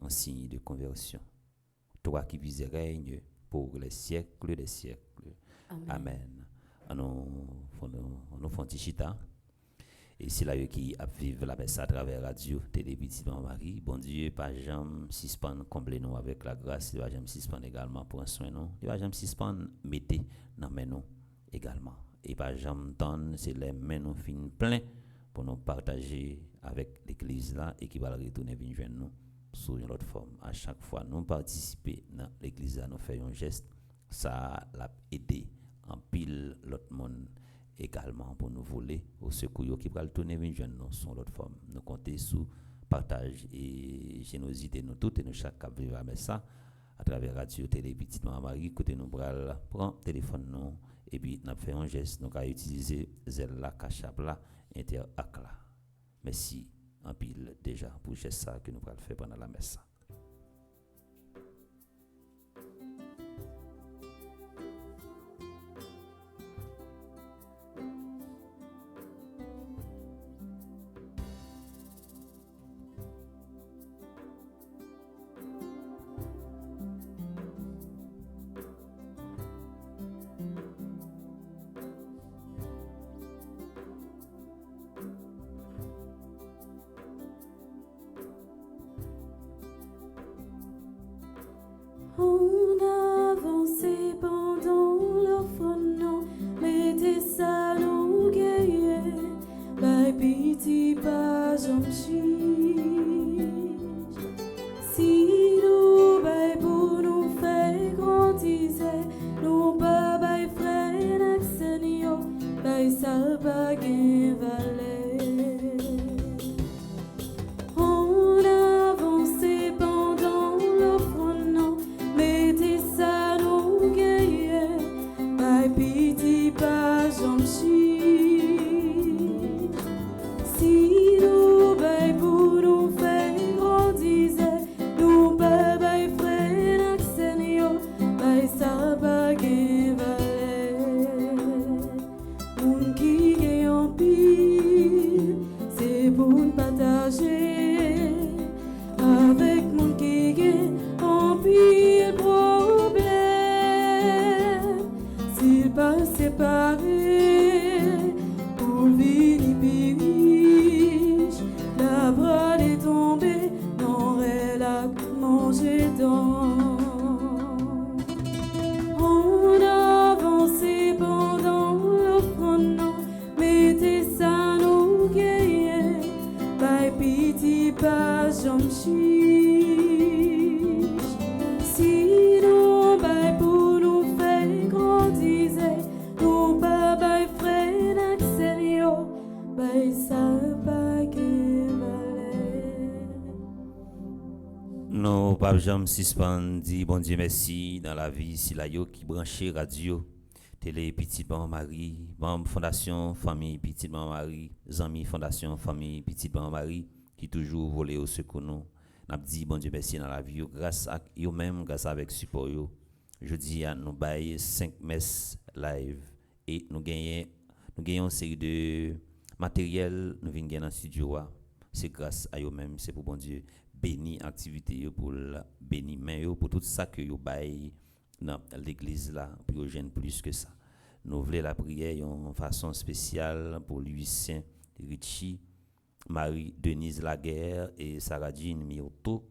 en signe de conversion. Toi qui vis et règnes pour les siècles des siècles. Amen. Nous faisons tichita. Et c'est là qui a vécu la messe à travers radio, télé, petit Marie. Bon Dieu, pas jamais suspendre, combler nous avec la grâce. Il va jamais suspendre également pour un soin nous. Il va jamais suspendre, mettez dans mes nous également. Et pas jamais donner, c'est les mains nous fin plein pour nous partager avec l'église là et qui va retourner venir joindre nous sous une autre forme. À chaque fois, nous participer dans l'église là, nous faisons un geste, ça l'a aidé en pile l'autre monde également pour nous voler au secours qui va tourner venir joindre nous sous l'autre forme. Nous compter sous partage et générosité nous toutes et nous chaque cap vivre avec ça à travers radio télé petite Marie côté nous bral prend téléphone nous et puis n'a fait un geste nous a utiliser zelle la cachap là interact là. Merci en pile déjà pour geste ça que nous allons faire pendant la messe. On avançait pendant l'orphelinat, mettez ça nous guerriers, by piti pas j'en chiche. Si nous by pour nous faire grandir, nous pas by frère n'accénio, by ça pas gain valet. On avançait pendant l'orphelinat, mettez ça nous guerriers, by piti pas j'en chiche. Si nous by pour nous faire grandir, nous pas by frère n'accénio, by ça pas gain valet. Moun qui gagne en pile, c'est pour nous partager avec moun qui gagne en pile problème. S'il pas séparé pour vivre plus riche, la bras est tombée, non elle a mangé dans. pas jamais suspendu, bon Dieu merci, dans la vie, si la yo qui branché radio, télé Petite Maman Marie, membre Fondation Famille Petite Maman Marie, Zami Fondation Famille Petite Maman Marie, qui toujours volé au secours nous. N'a dit bon Dieu merci dans la vie, grâce à eux même, grâce avec support yo. Je dis à nous bailler 5 messes live et nous gagnons une série de matériel, nous venons dans le studio. C'est grâce à eux même, c'est pour bon Dieu. Béni activité pour béni main pour tout ça que yo bail dans l'église là pour gêne plus que ça. Nous voulons la prière en façon spéciale pour Lucien Richie, Marie Denise Laguerre et Sarah Jean Mioto,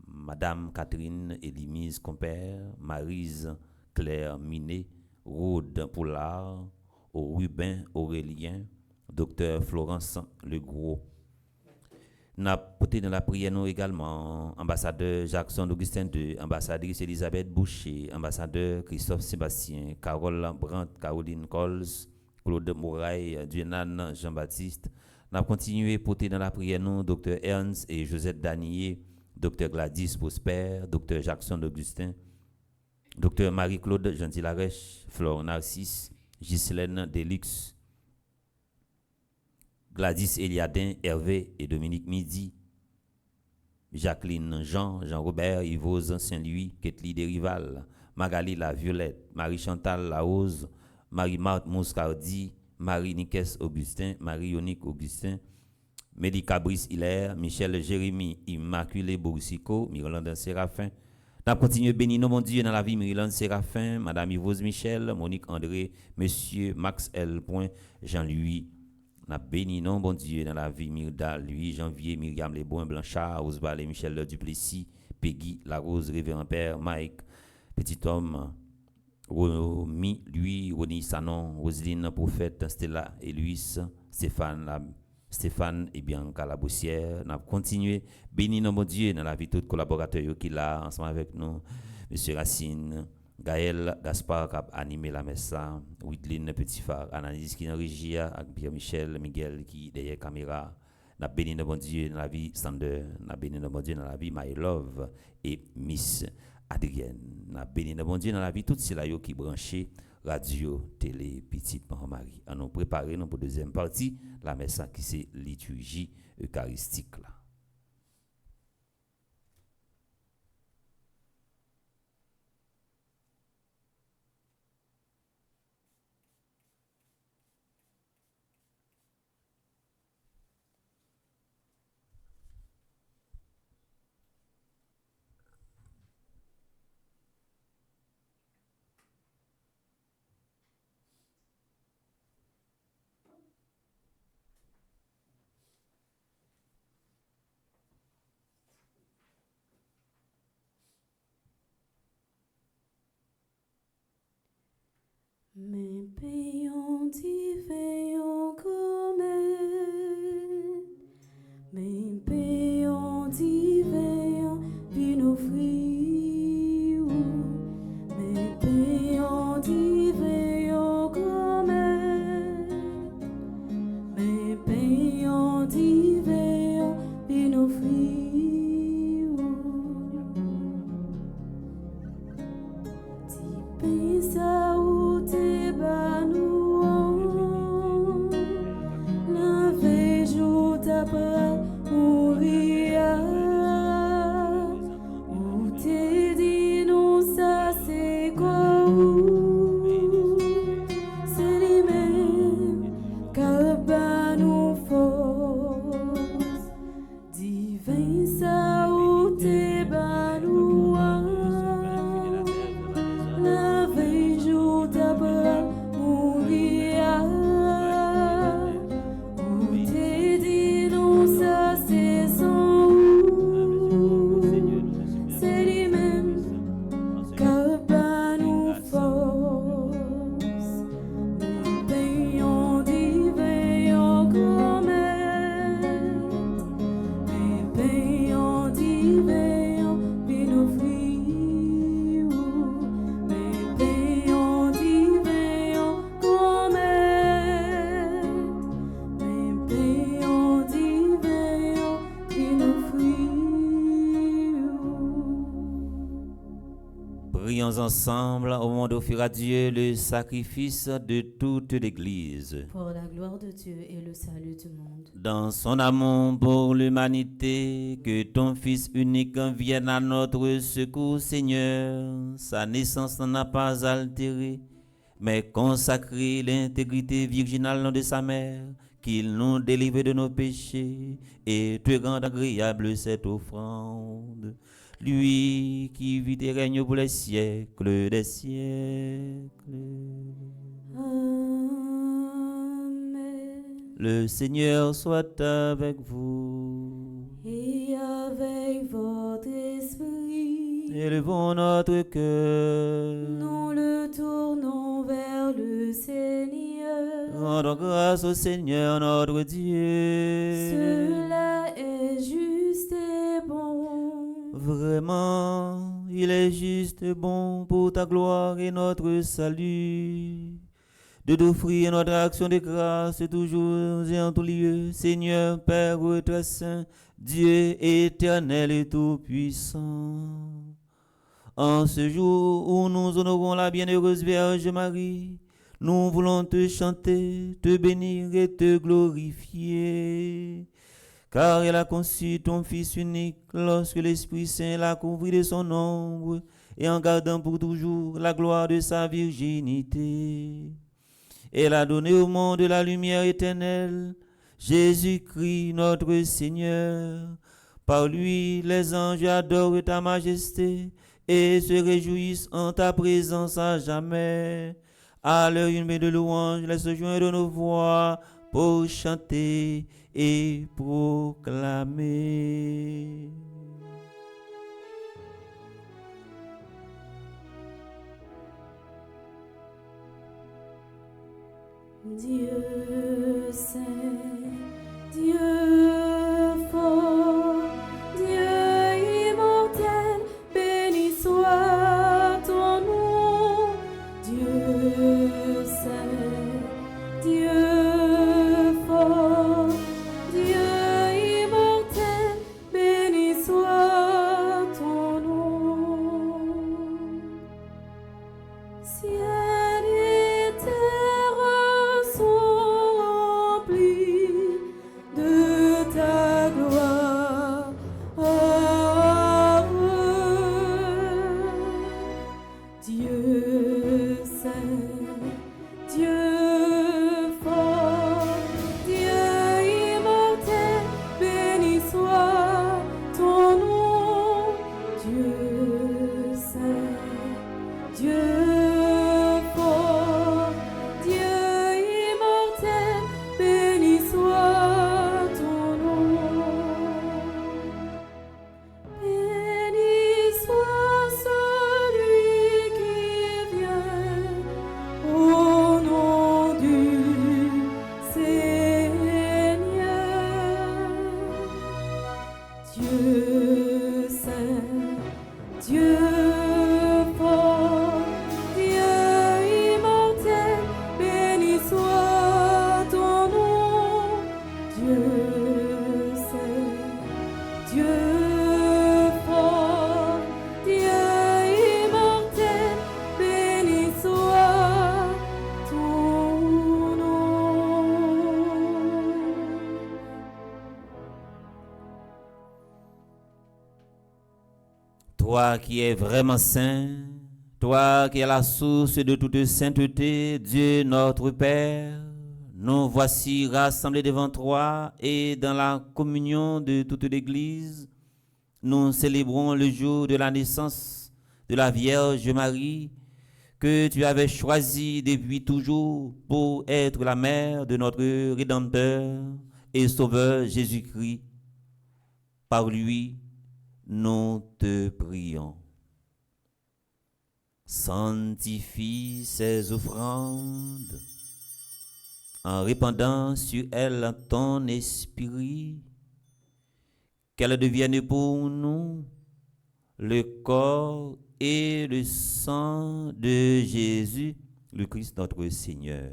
Madame Catherine Elimise Compère, Maryse Claire Minet, Rode Poulard, Ruben Aurélien, Docteur Florence Legros. Nous avons porté dans la prière nous également ambassadeur Jackson Augustin II, ambassadrice Elisabeth Boucher, ambassadeur Christophe Sébastien, Carole Brandt, Caroline Coles, Claude Mouraille, Duenan Jean-Baptiste. Nous avons continué à porter dans la prière nous Dr Ernst et Josette Danier, Dr Gladys Prosper, Dr Jackson Augustin, Dr Marie-Claude Gentil-Larèche, Flore Narcisse, Ghislaine Delux, Gladys Eliadin, Hervé et Dominique Midi, Jacqueline Jean, Jean-Robert, Yvose Saint-Louis, Ketli Desrival, Magali La Violette, Marie-Chantal Laose, Marie-Marthe Mouscardi, Marie-Niques Augustin, Marie-Yonique Augustin, Médi Cabris Hilaire, Michel Jérémy, Immaculée Boursico, Mirlande Séraphin. Nous continuons à bénir mon Dieu dans la vie, Mirlande Séraphin, Madame Yvose Michel, Monique André, Monsieur Max L. Jean-Louis. Nous bénissons, bon Dieu, dans la vie, Mirda, Louis, Janvier, Myriam Lesboin, Blanchard, Osval et Michel Duplessis, Peggy, Larose, Révérend Père, Mike, Petit Homme, Romy, lui, Rony Sanon, Roselyne, Prophète, Stella et Louis, Stéphane et Bianca Laboussière. Nous avons continué, bénissons, mon Dieu, dans la vie de tous les collaborateurs qui sont là, ensemble avec nous, Monsieur Racine, Gaël Gaspard qui a animé la messe, Widline Petit Phare, Analyse qui est en régie, avec Pierre-Michel, Miguel qui est derrière la caméra. Nous avons béni bon Dieu dans la vie Sander, nous avons béni bon Dieu dans la vie My Love et Miss Adrienne. Nous avons béni bon Dieu dans la vie toutes ces là qui branchent radio, télé, Petite Maman Marie. Nous préparons pour la deuxième partie, la messe qui c'est liturgie eucharistique là. Mais payons divins comme mais payons divins puis nous offrir mais payons divins comme mais payons divins puis nous offrir si pensa ensemble au moment d'offrir à Dieu le sacrifice de toute l'Église. pour la gloire de Dieu et le salut du monde. Dans son amour pour l'humanité, que ton Fils unique vienne à notre secours, Seigneur. Sa naissance n'a pas altéré, mais consacré l'intégrité virginale de sa mère, qu'il nous délivre de nos péchés et te rende agréable cette offrande. Lui qui vit et règne pour les siècles des siècles. Amen. Le Seigneur soit avec vous. Et avec votre esprit, Élevons notre cœur. nous le tournons vers le Seigneur. Rendons grâce au Seigneur notre Dieu. Cela est juste et bon. Vraiment, il est juste et bon pour ta gloire et notre salut, de t'offrir notre action de grâce toujours et en tout lieu, Seigneur Père très saint, Dieu éternel et tout-puissant. En ce jour où nous honorons la bienheureuse Vierge Marie, nous voulons te chanter, te bénir et te glorifier. Car elle a conçu ton Fils unique lorsque l'Esprit Saint l'a couvert de son ombre et en gardant pour toujours la gloire de sa virginité. Elle a donné au monde la lumière éternelle, Jésus-Christ notre Seigneur. Par lui, les anges adorent ta majesté et se réjouissent en ta présence à jamais. À leur hymne de louange, laisse joindre nos voix pour chanter et proclamer. Dieu saint, Dieu fort, Dieu immortel, béni soit ton nom. Dieu saint, Dieu fort, Dieu immortel, béni soit ton nom. Ciel et terre sont remplis de ta gloire. Dieu saint, Dieu fort, Dieu immortel, béni soit ton nom. Dieu saint, Dieu fort, Dieu immortel, béni soit ton nom. Béni soit celui qui vient au nom du Seigneur. Dieu saint, Dieu fort, Dieu immortel, béni soit ton nom. Dieu saint, Dieu fort, Dieu immortel, béni soit ton nom. Toi qui es vraiment saint, toi qui es la source de toute sainteté, Dieu notre Père, nous voici rassemblés devant toi et dans la communion de toute l'Église, nous célébrons le jour de la naissance de la Vierge Marie que tu avais choisie depuis toujours pour être la mère de notre Rédempteur et Sauveur Jésus-Christ. Par lui, nous te prions. Sanctifie ces offrandes en répandant sur elles ton esprit, qu'elles deviennent pour nous le corps et le sang de Jésus, le Christ notre Seigneur.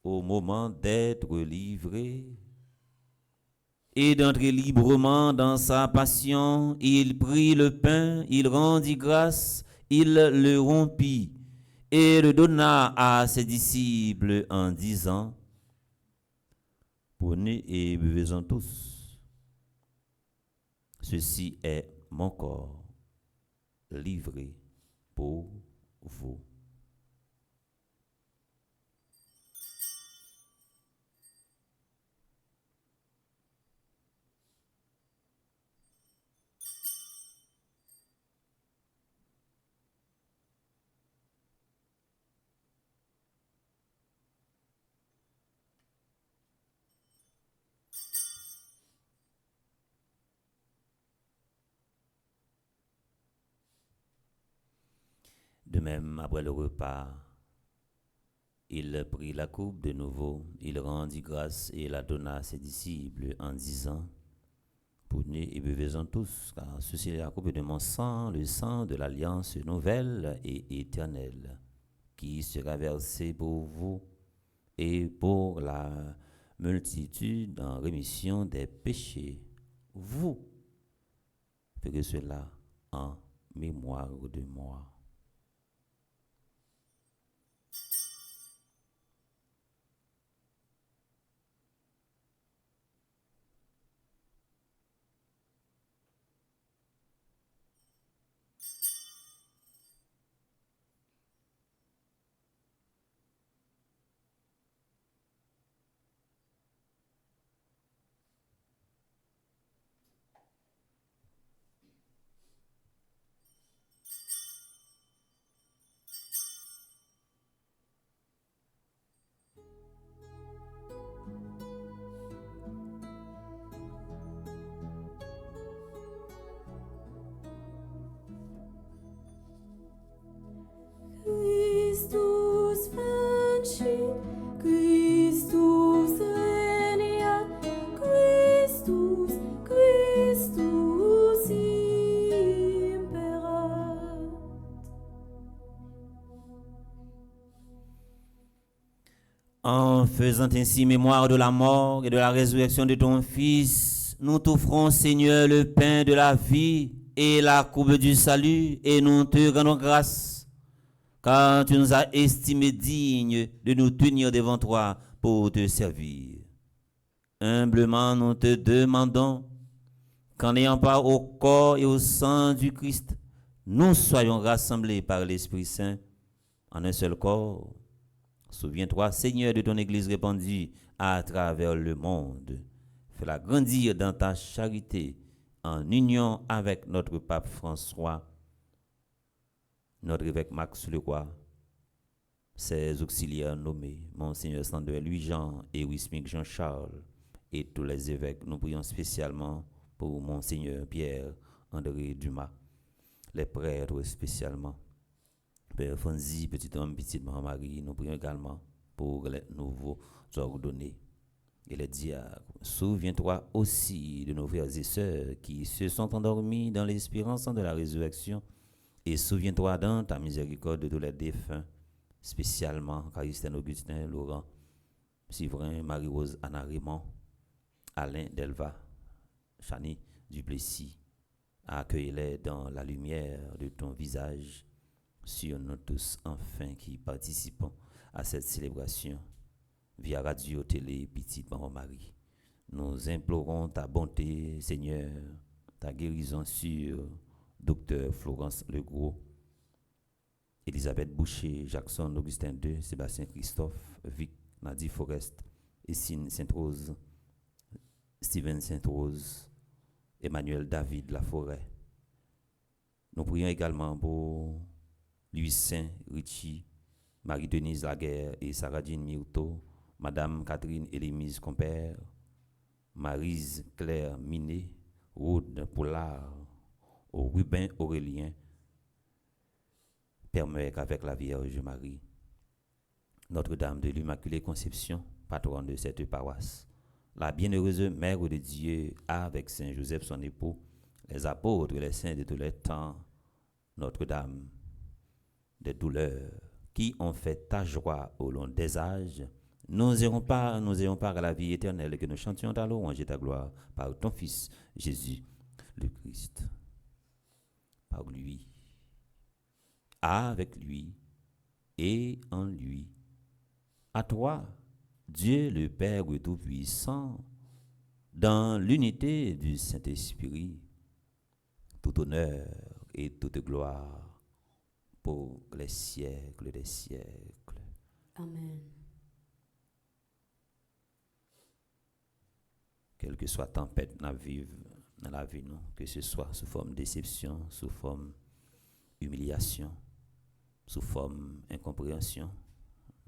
Au moment d'être livré et d'entrer librement dans sa passion. Il prit le pain, il rendit grâce, il le rompit et le donna à ses disciples en disant, prenez et buvez-en tous. Ceci est mon corps livré pour vous. De même, après le repas, il prit la coupe de nouveau, il rendit grâce et la donna à ses disciples en disant, prenez et buvez-en tous, car ceci est la coupe de mon sang, le sang de l'alliance nouvelle et éternelle, qui sera versé pour vous et pour la multitude en rémission des péchés. Vous ferez cela en mémoire de moi. Christus vincit, Christus regnat, Christus, Christus imperat. En faisant ainsi mémoire de la mort et de la résurrection de ton Fils, nous t'offrons, Seigneur, le pain de la vie et la coupe du salut, et nous te rendons grâce, car tu nous as estimés dignes de nous tenir devant toi pour te servir. Humblement, nous te demandons qu'en ayant part au corps et au sang du Christ, nous soyons rassemblés par l'Esprit Saint en un seul corps. Souviens-toi, Seigneur, de ton Église répandue à travers le monde. Fais-la grandir dans ta charité en union avec notre pape François, notre évêque Max Leroy, ses auxiliaires nommés, Monseigneur Sandré Louis-Jean et Wismik Jean-Charles, et tous les évêques. Nous prions spécialement pour Monseigneur Pierre-André Dumas, les prêtres spécialement. Père Fonzi, petit homme, petite Marie, nous prions également pour les nouveaux ordonnés et les diacres. Souviens-toi aussi de nos frères et sœurs qui se sont endormis dans l'espérance de la résurrection, et souviens-toi dans ta miséricorde de tous les défunts, spécialement Caristène Augustin, Laurent Sivrin, Marie-Rose Anna Raymond, Alain Delva, Chani Duplessis. Accueille-les dans la lumière de ton visage, sur nous tous, enfin, qui participons à cette célébration via radio, télé, petite Maman Marie. Nous implorons ta bonté, Seigneur, ta guérison sur Docteur Florence Legros, Elisabeth Boucher, Jackson Augustin II, Sébastien Christophe, Vic Nadi Forest, Essine Sainte-Rose, Steven Sainte-Rose, Emmanuel David Laforêt. Nous prions également pour Louis Saint Richie, Marie-Denise Laguerre et Sarah-Jean Myrto, Madame Catherine Élémise Compère, Marise Claire Minet, Rode Pollard, Ruben Aurélien, Père Mec avec la Vierge Marie, Notre-Dame de l'Immaculée Conception, patronne de cette paroisse, la bienheureuse Mère de Dieu, avec Saint Joseph son époux, les apôtres, les saints de tous les temps, Notre-Dame des douleurs, qui ont fait ta joie au long des âges, nous ayons part à la vie éternelle et que nous chantions ta louange et ta gloire par ton Fils, Jésus, le Christ. Par lui, avec lui et en lui. À toi, Dieu le Père Tout-Puissant, dans l'unité du Saint-Esprit, tout honneur et toute gloire pour les siècles des siècles. Amen. Quelle que soit tempête dans la vie, non, que ce soit sous forme de déception, sous forme d'humiliation, sous forme d'incompréhension,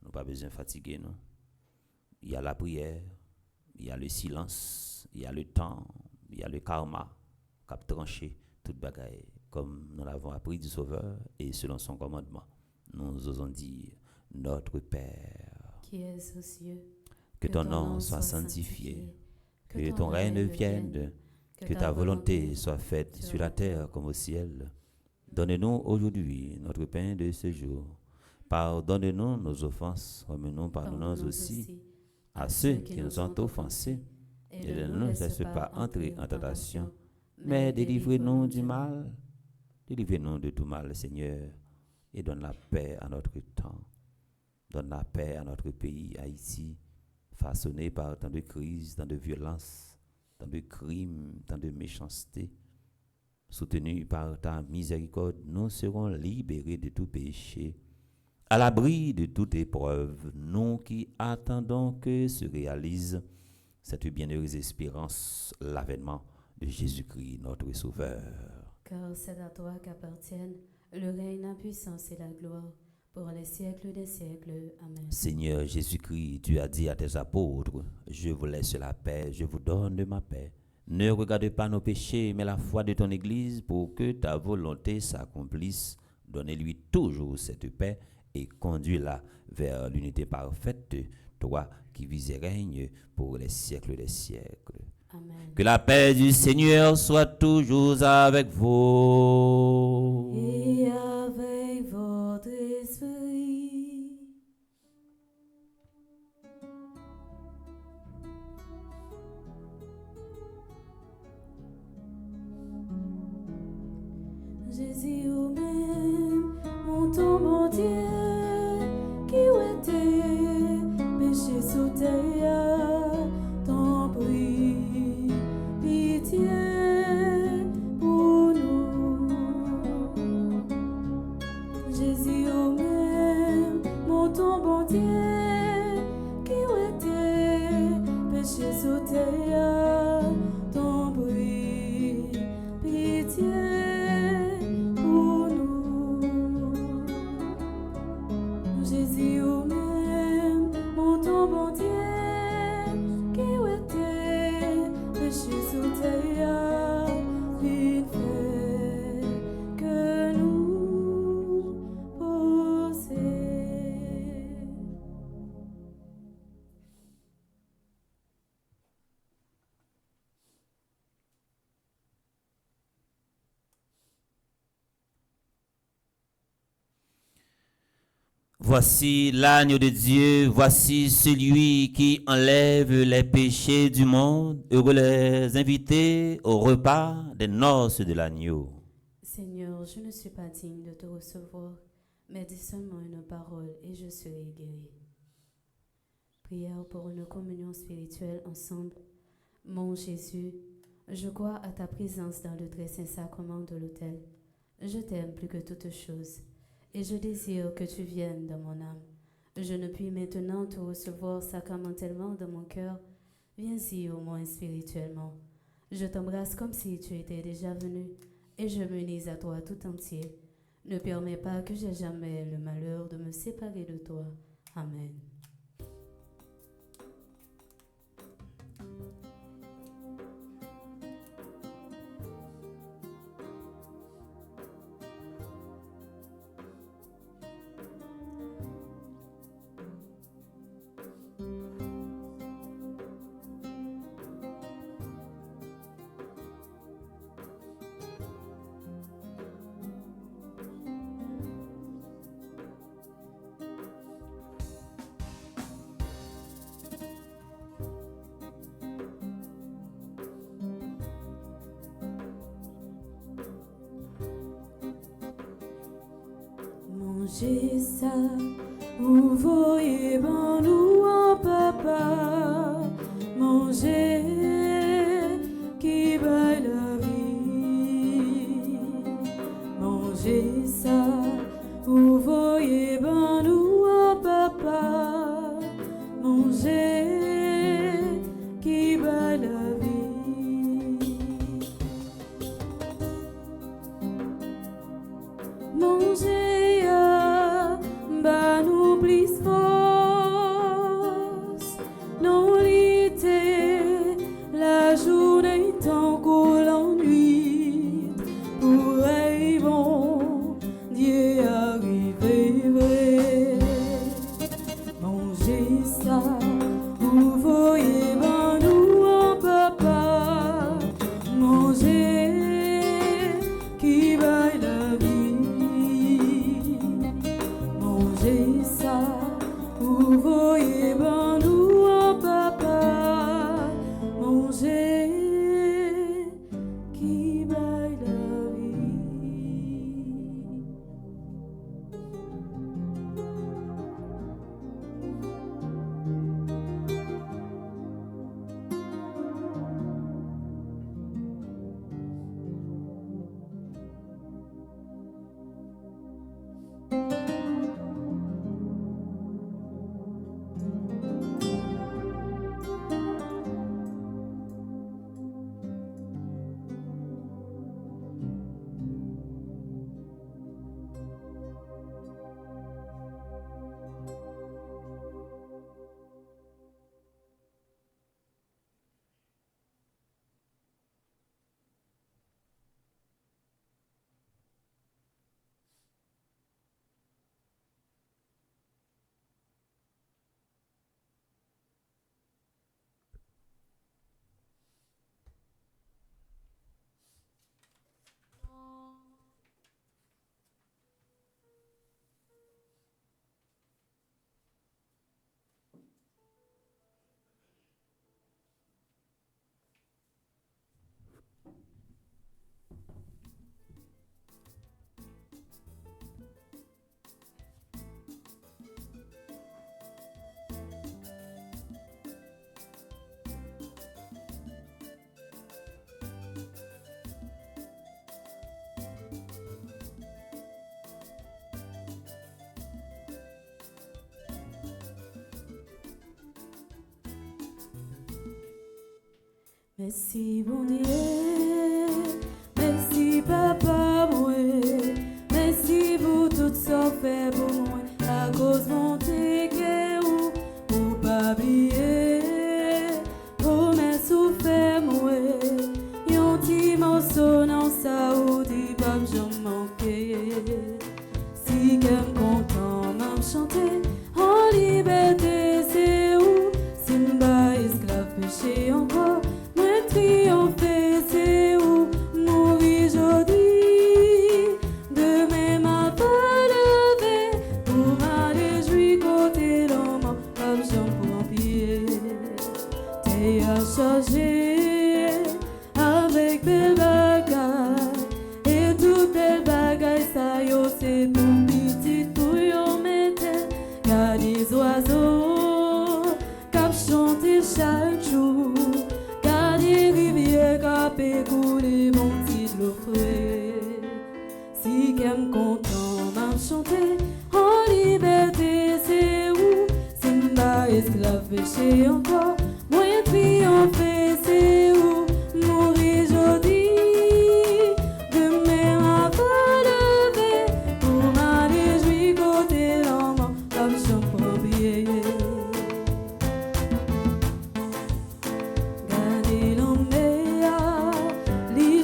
nous pas besoin de fatiguer, non. Il y a la prière, il y a le silence, il y a le temps, il y a le karma qui a tranché toute bagaille, comme nous l'avons appris du Sauveur et selon son commandement. Nous osons dire, notre Père, Qui es aux cieux, que ton nom soit sanctifié, que ton règne vienne, que ta volonté soit faite sur la terre comme au ciel. Donne-nous aujourd'hui notre pain de ce jour. Pardonne-nous nos offenses, comme nous pardonnons aussi à ceux qui nous ont offensés. Et ne nous laisse pas entrer en tentation, mais délivrez-nous du mal. Délivrez-nous de tout mal, Seigneur, et donne la paix à notre temps. Donne la paix à notre pays, Haïti, façonné par tant de crises, tant de violences, tant de crimes, tant de méchanceté. Soutenus par ta miséricorde, nous serons libérés de tout péché, à l'abri de toute épreuve, nous qui attendons que se réalise cette bienheureuse espérance, l'avènement de Jésus-Christ, notre Sauveur. Car c'est à toi qu'appartiennent le règne, la puissance et la gloire, pour les siècles des siècles. Amen. Seigneur Jésus-Christ, tu as dit à tes apôtres, je vous laisse la paix, je vous donne ma paix. Ne regarde pas nos péchés, mais la foi de ton Église pour que ta volonté s'accomplisse. Donnez-lui toujours cette paix et conduis-la vers l'unité parfaite, toi qui vis et règnes pour les siècles des siècles. Amen. Que la paix du Seigneur soit toujours avec vous. Et avec votre esprit. Jésus ou même, mon ton bon Dieu, qui était péché sous terre, t'en prie, pitié pour nous. Jésus ou même, mon ton bon Dieu, qui était péché sous terre, t'en prie, pitié. Jésus ou même, mon ton bon Dieu, qui était péché sous terre, il fait que nous possédons. Voici l'agneau de Dieu, voici celui qui enlève les péchés du monde. Heureux les invités au repas des noces de l'agneau. Seigneur, je ne suis pas digne de te recevoir, mais dis seulement une parole et je serai guéri. Prière pour une communion spirituelle ensemble. Mon Jésus, je crois à ta présence dans le très saint sacrement de l'autel. Je t'aime plus que toute chose. Et je désire que tu viennes dans mon âme. Je ne puis maintenant te recevoir sacramentellement dans mon cœur. Viens-y au moins spirituellement. Je t'embrasse comme si tu étais déjà venu, et je m'unis à toi tout entier. Ne permets pas que j'aie jamais le malheur de me séparer de toi. Amen. Manger ça, vous voyez ben nous en papa. Manger qui baille la vie. Manger ça, vous voyez ben nous en papa. Manger qui baille la vie. Manger bah nous plus force, non l'été, la journée tant qu'on l'ennuie, pour être bon, Dieu arrive vrai. Manger ça, vous voyez ben nous en papa, manger qui baille la vie. Manger ça, vous voyez ben nous en papa, manger qui baille la vie. Merci bon Dieu, merci papa moi, merci pour tout ça fait pour moi, à cause mon que ou pas oublier, promesse ou fait moi, yon ti morceau dans ça ou dit pas j'en manquer, si qu'aime content m'a chanter, en liberté c'est où, si m'ba esclave péché encore. Triompher, c'est où mourir aujourd'hui. Demain m'a pas levé pour m'a réjouir côté l'homme, comme j'en pour pied. T'es à charger avec belle bagaille et toute belle bagaille, ça yo c'est tout petit pour yo mettre. Y'a des oiseaux qui chantent chaque jour. Des rivières qui couler mon petit de l'eau frais. Si qu'aime content m'a chanté, en liberté c'est où, c'est m'ba esclave péché encore, moi triompher c'est où, mourir aujourd'hui. Demain m'a pas levé pour m'a réjouir côté l'homme, comme j'en peux oublier.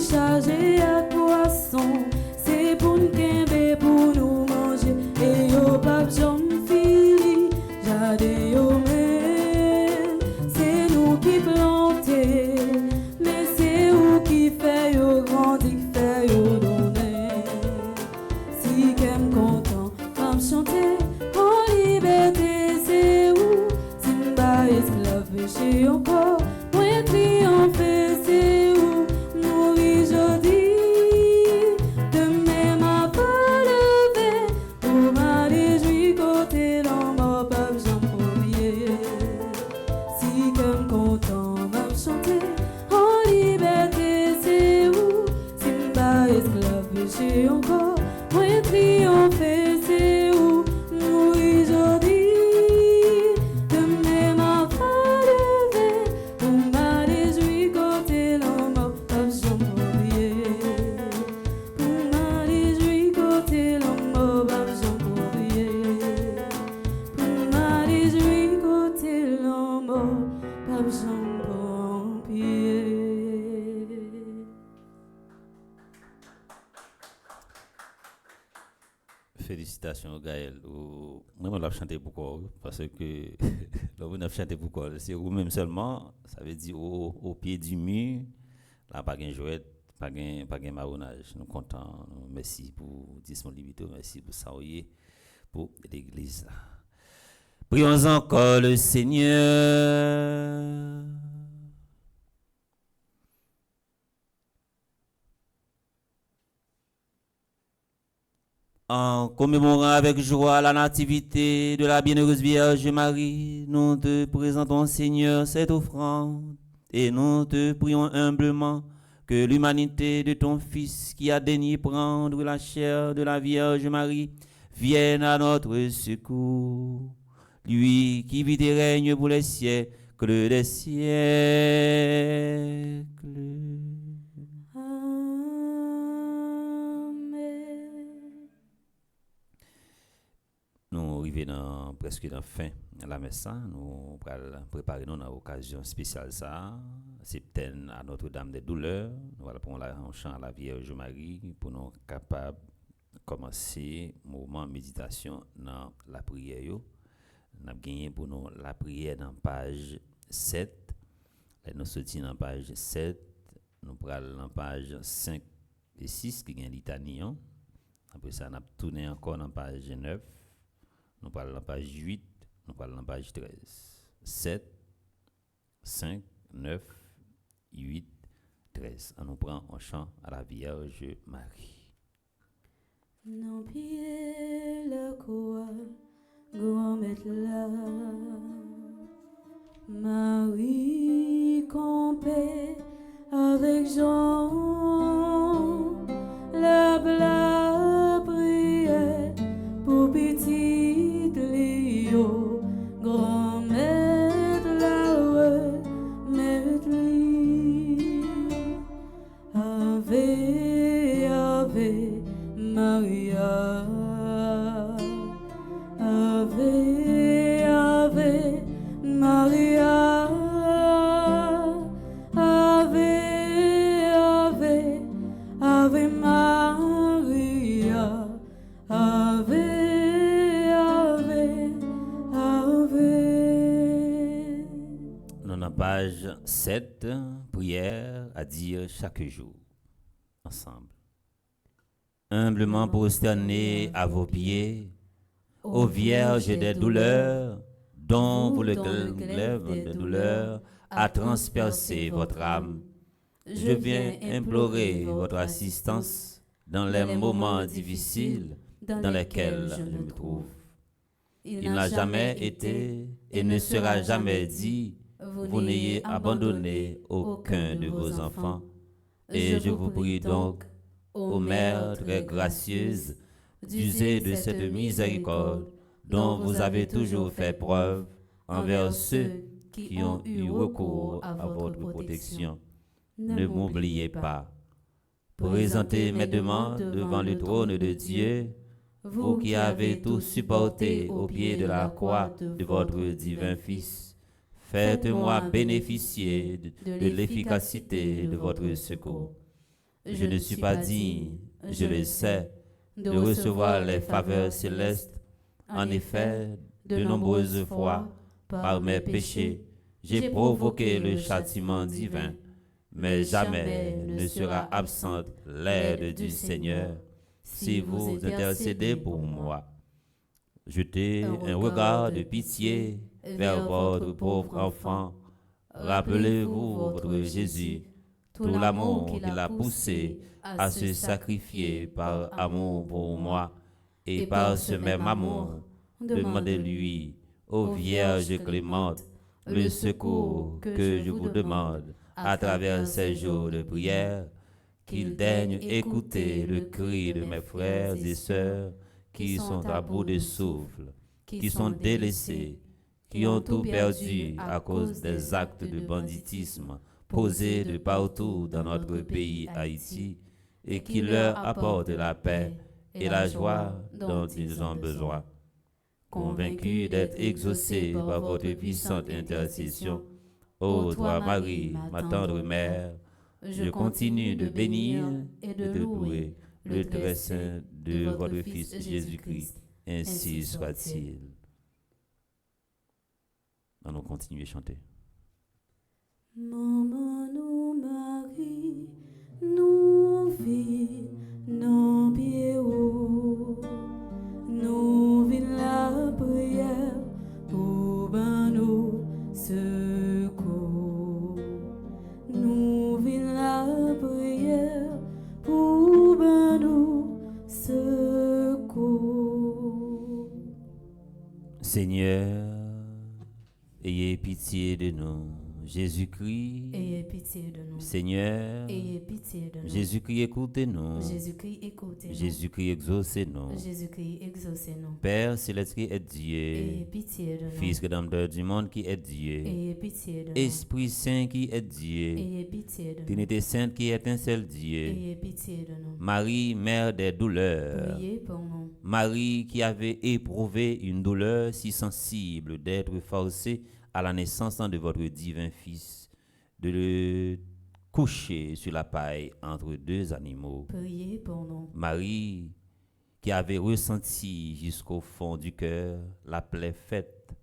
Chargé à poisson, c'est pour nous quimber, pour nous manger. Et yo pape j'en fili, j'ade yo men, Félicitations, Gaël. Moi, je vais chanter pourquoi. Parce que vous n'avez chanté pourquoi. C'est vous-même seulement. Ça veut dire au pied du mur. Là, pas de jouet, pas de marronnage. Nous comptons. Merci pour disponibilité. Merci pour ça. Pour l'église. Prions encore le Seigneur. En commémorant avec joie la nativité de la bienheureuse Vierge Marie, nous te présentons, Seigneur, cette offrande et nous te prions humblement que l'humanité de ton Fils qui a daigné prendre la chair de la Vierge Marie vienne à notre secours. Lui qui vit et règne pour les siècles des siècles. Nous arrivons presque dans la fin de la messe. Nous préparons dans l'occasion spéciale ça. Septaine à Notre-Dame des Douleurs. Nous allons prendre un chant à la Vierge Marie pour nous capables de commencer le moment de méditation dans la prière. Nous avons gagné pour nous la prière dans page 7. Nous sortis dans page 7. Nous prenons dans page 5 et 6 qui est litanie. Après ça, nous avons tourné encore dans page 9. Nous parlons de la page 8, nous parlons de la page 13. 7, 5, 9, 8, 13. On nous prend un chant à la Vierge Marie. Non pied la croix, grand mettre là. Marie campée avec Jean, la prière pour petit. Grand maître la maître Ave Ave Maria Ave Ave Maria Ave Ave Ave Maria Ave Page 7, prière à dire chaque jour, ensemble. Humblement prosterné à vos pieds, ô Vierge des douleurs, dont vous le glaive de douleur a transpercé votre âme, je viens implorer votre assistance dans les moments difficiles dans lesquels je me trouve. Il n'a jamais été et ne sera jamais dit vous n'ayez abandonné aucun de vos enfants. Et je vous prie donc, ô Mère très gracieuse, d'user de cette miséricorde dont vous avez toujours fait preuve envers ceux qui ont eu recours à votre protection. Ne m'oubliez pas. Présentez mes demandes devant le trône de Dieu, vous qui avez tout supporté au pied de la croix de votre divin Fils. Faites-moi bénéficier de l'efficacité de votre secours. Je ne suis pas digne, je le sais, de recevoir les faveurs célestes. En effet, de nombreuses fois, par mes péchés, j'ai provoqué le châtiment divin, mais jamais ne sera absente l'aide du Seigneur si vous intercédez pour moi. Jetez un regard de pitié vers votre pauvre enfant. Rappelez-vous votre Jésus, tout l'amour qui l'a poussé à se sacrifier par amour pour moi, et par ce même amour, demandez-lui, ô Vierge clémente, le secours que je vous demande à travers ces jours de prière, qu'il daigne écouter le cri de mes frères et sœurs qui sont à bout de souffle, qui sont délaissés, qui ont tout perdu à cause des actes de banditisme posés de partout dans notre pays Haïti et qui leur apportent la paix et la joie dont ils ont besoin. Convaincus d'être exaucés par votre puissante intercession, ô toi Marie, ma tendre mère, je continue de bénir et de louer le très saint de votre Fils Jésus-Christ. Ainsi soit-il. Nous continuons à chanter. Maman nous Marie, nous vit, nos pieds hauts, nous vit la prière pour ben nous secours. Nous vit la prière pour ben nous secours. Seigneur, ayez pitié de nous. Jésus-Christ, Ayez pitié de nous. Seigneur, Ayez pitié de nous. Jésus-Christ, écoutez-nous. Jésus-Christ, écoutez-nous. Jésus-Christ, exaucez-nous. Jésus-Christ, exaucez-nous. Père céleste qui est Ayez Dieu, pitié de nous. Fils rédempteur du monde qui est Dieu, Ayez pitié de nous. Esprit Saint qui est Dieu, Ayez pitié de nous. Trinité Sainte qui est un seul Dieu, Ayez pitié de nous. Marie, mère des douleurs, Priez pour nous. Marie qui avait éprouvé une douleur si sensible d'être forcée à la naissance de votre divin Fils, de le coucher sur la paille entre deux animaux. Priez pour nous. Marie qui avait ressenti jusqu'au fond du cœur la plaie faite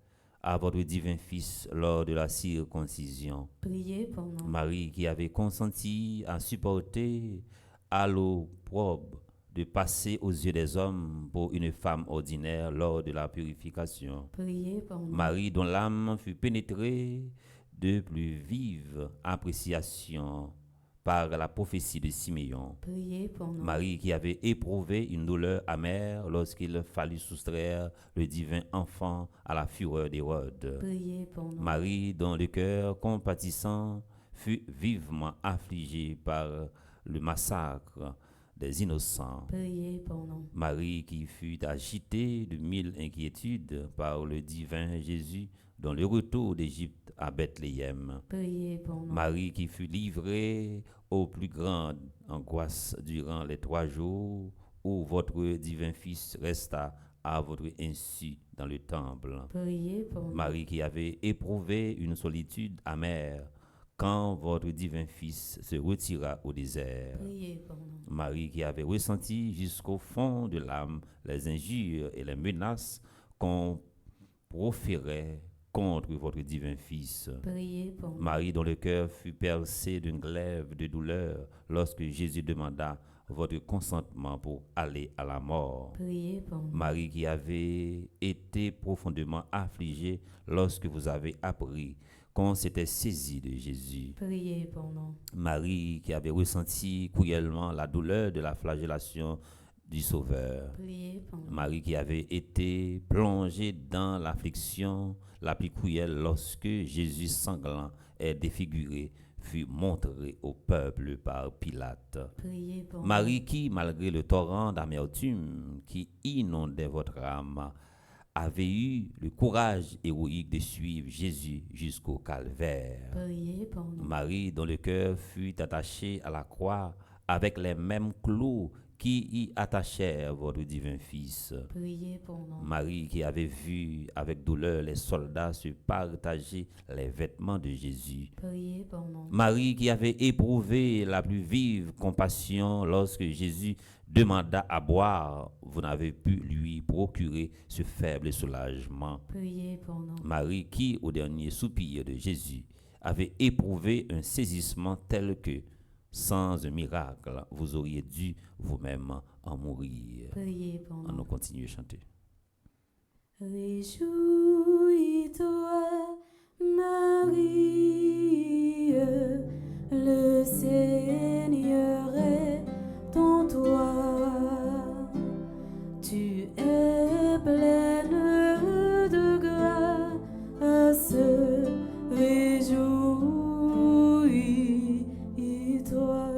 à votre divin Fils lors de la circoncision. Priez pour nous. Marie qui avait consenti à supporter à l'opprobre de passer aux yeux des hommes pour une femme ordinaire lors de la purification. Priez pour nous. Marie dont l'âme fut pénétrée de plus vive appréciation par la prophétie de Siméon. Priez pour nous. Marie qui avait éprouvé une douleur amère lorsqu'il fallut soustraire le divin enfant à la fureur d'Hérode. Priez pour nous. Marie dont le cœur compatissant fut vivement affligé par le massacre des innocents. Priez pour nous. Marie qui fut agitée de mille inquiétudes par le divin Jésus dans le retour d'Égypte à Bethléem. Priez pour nous. Marie qui fut livrée aux plus grandes angoisses durant les 3 jours où votre divin Fils resta à votre insu dans le temple. Priez pour nous. Marie qui avait éprouvé une solitude amère quand votre divin Fils se retira au désert. Priez pour nous. Marie qui avait ressenti jusqu'au fond de l'âme les injures et les menaces qu'on proférait contre votre divin Fils. Priez pour nous. Marie dont le cœur fut percé d'une glaive de douleur lorsque Jésus demanda votre consentement pour aller à la mort. Priez pour nous. Marie qui avait été profondément affligée lorsque vous avez appris qu'on s'était saisi de Jésus. Priez pour nous. Marie qui avait ressenti cruellement la douleur de la flagellation du Sauveur. Priez pour nous. Marie qui avait été plongée dans l'affliction la plus cruelle lorsque Jésus sanglant et défiguré fut montré au peuple par Pilate. Priez pour nous. Marie qui, malgré le torrent d'amertume qui inondait votre âme, avait eu le courage héroïque de suivre Jésus jusqu'au calvaire. Priez pour nous. Marie dont le cœur fut attaché à la croix avec les mêmes clous qui y attachèrent votre divin Fils. Priez pour nous. Marie qui avait vu avec douleur les soldats se partager les vêtements de Jésus. Priez pour nous. Marie qui avait éprouvé la plus vive compassion lorsque Jésus demanda à boire, vous n'avez pu lui procurer ce faible soulagement. Priez pour nous. Marie qui, au dernier soupir de Jésus, avait éprouvé un saisissement tel que, sans un miracle, vous auriez dû vous-même en mourir. Priez pour On nous. continue à chanter. Réjouis-toi, Marie, le Seigneur est en toi. Tu es pleine de grâce, réjouis-toi.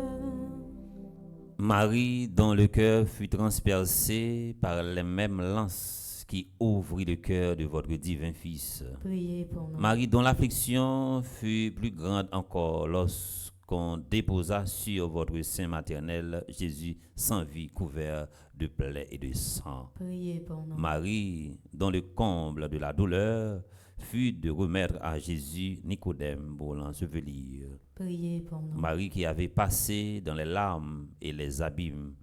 Marie, dont le cœur fut transpercé par les mêmes lances qui ouvrit le cœur de votre divin Fils. Priez pour nous. Marie, dont l'affliction fut plus grande encore lorsqu'on déposa sur votre sein maternel Jésus sans vie, couvert de plaies et de sang. Priez pour nous. Marie, dont le comble de la douleur fut de remettre à Jésus Nicodème pour l'ensevelir. Priez pour nous. Marie qui avait passé dans les larmes et les abîmes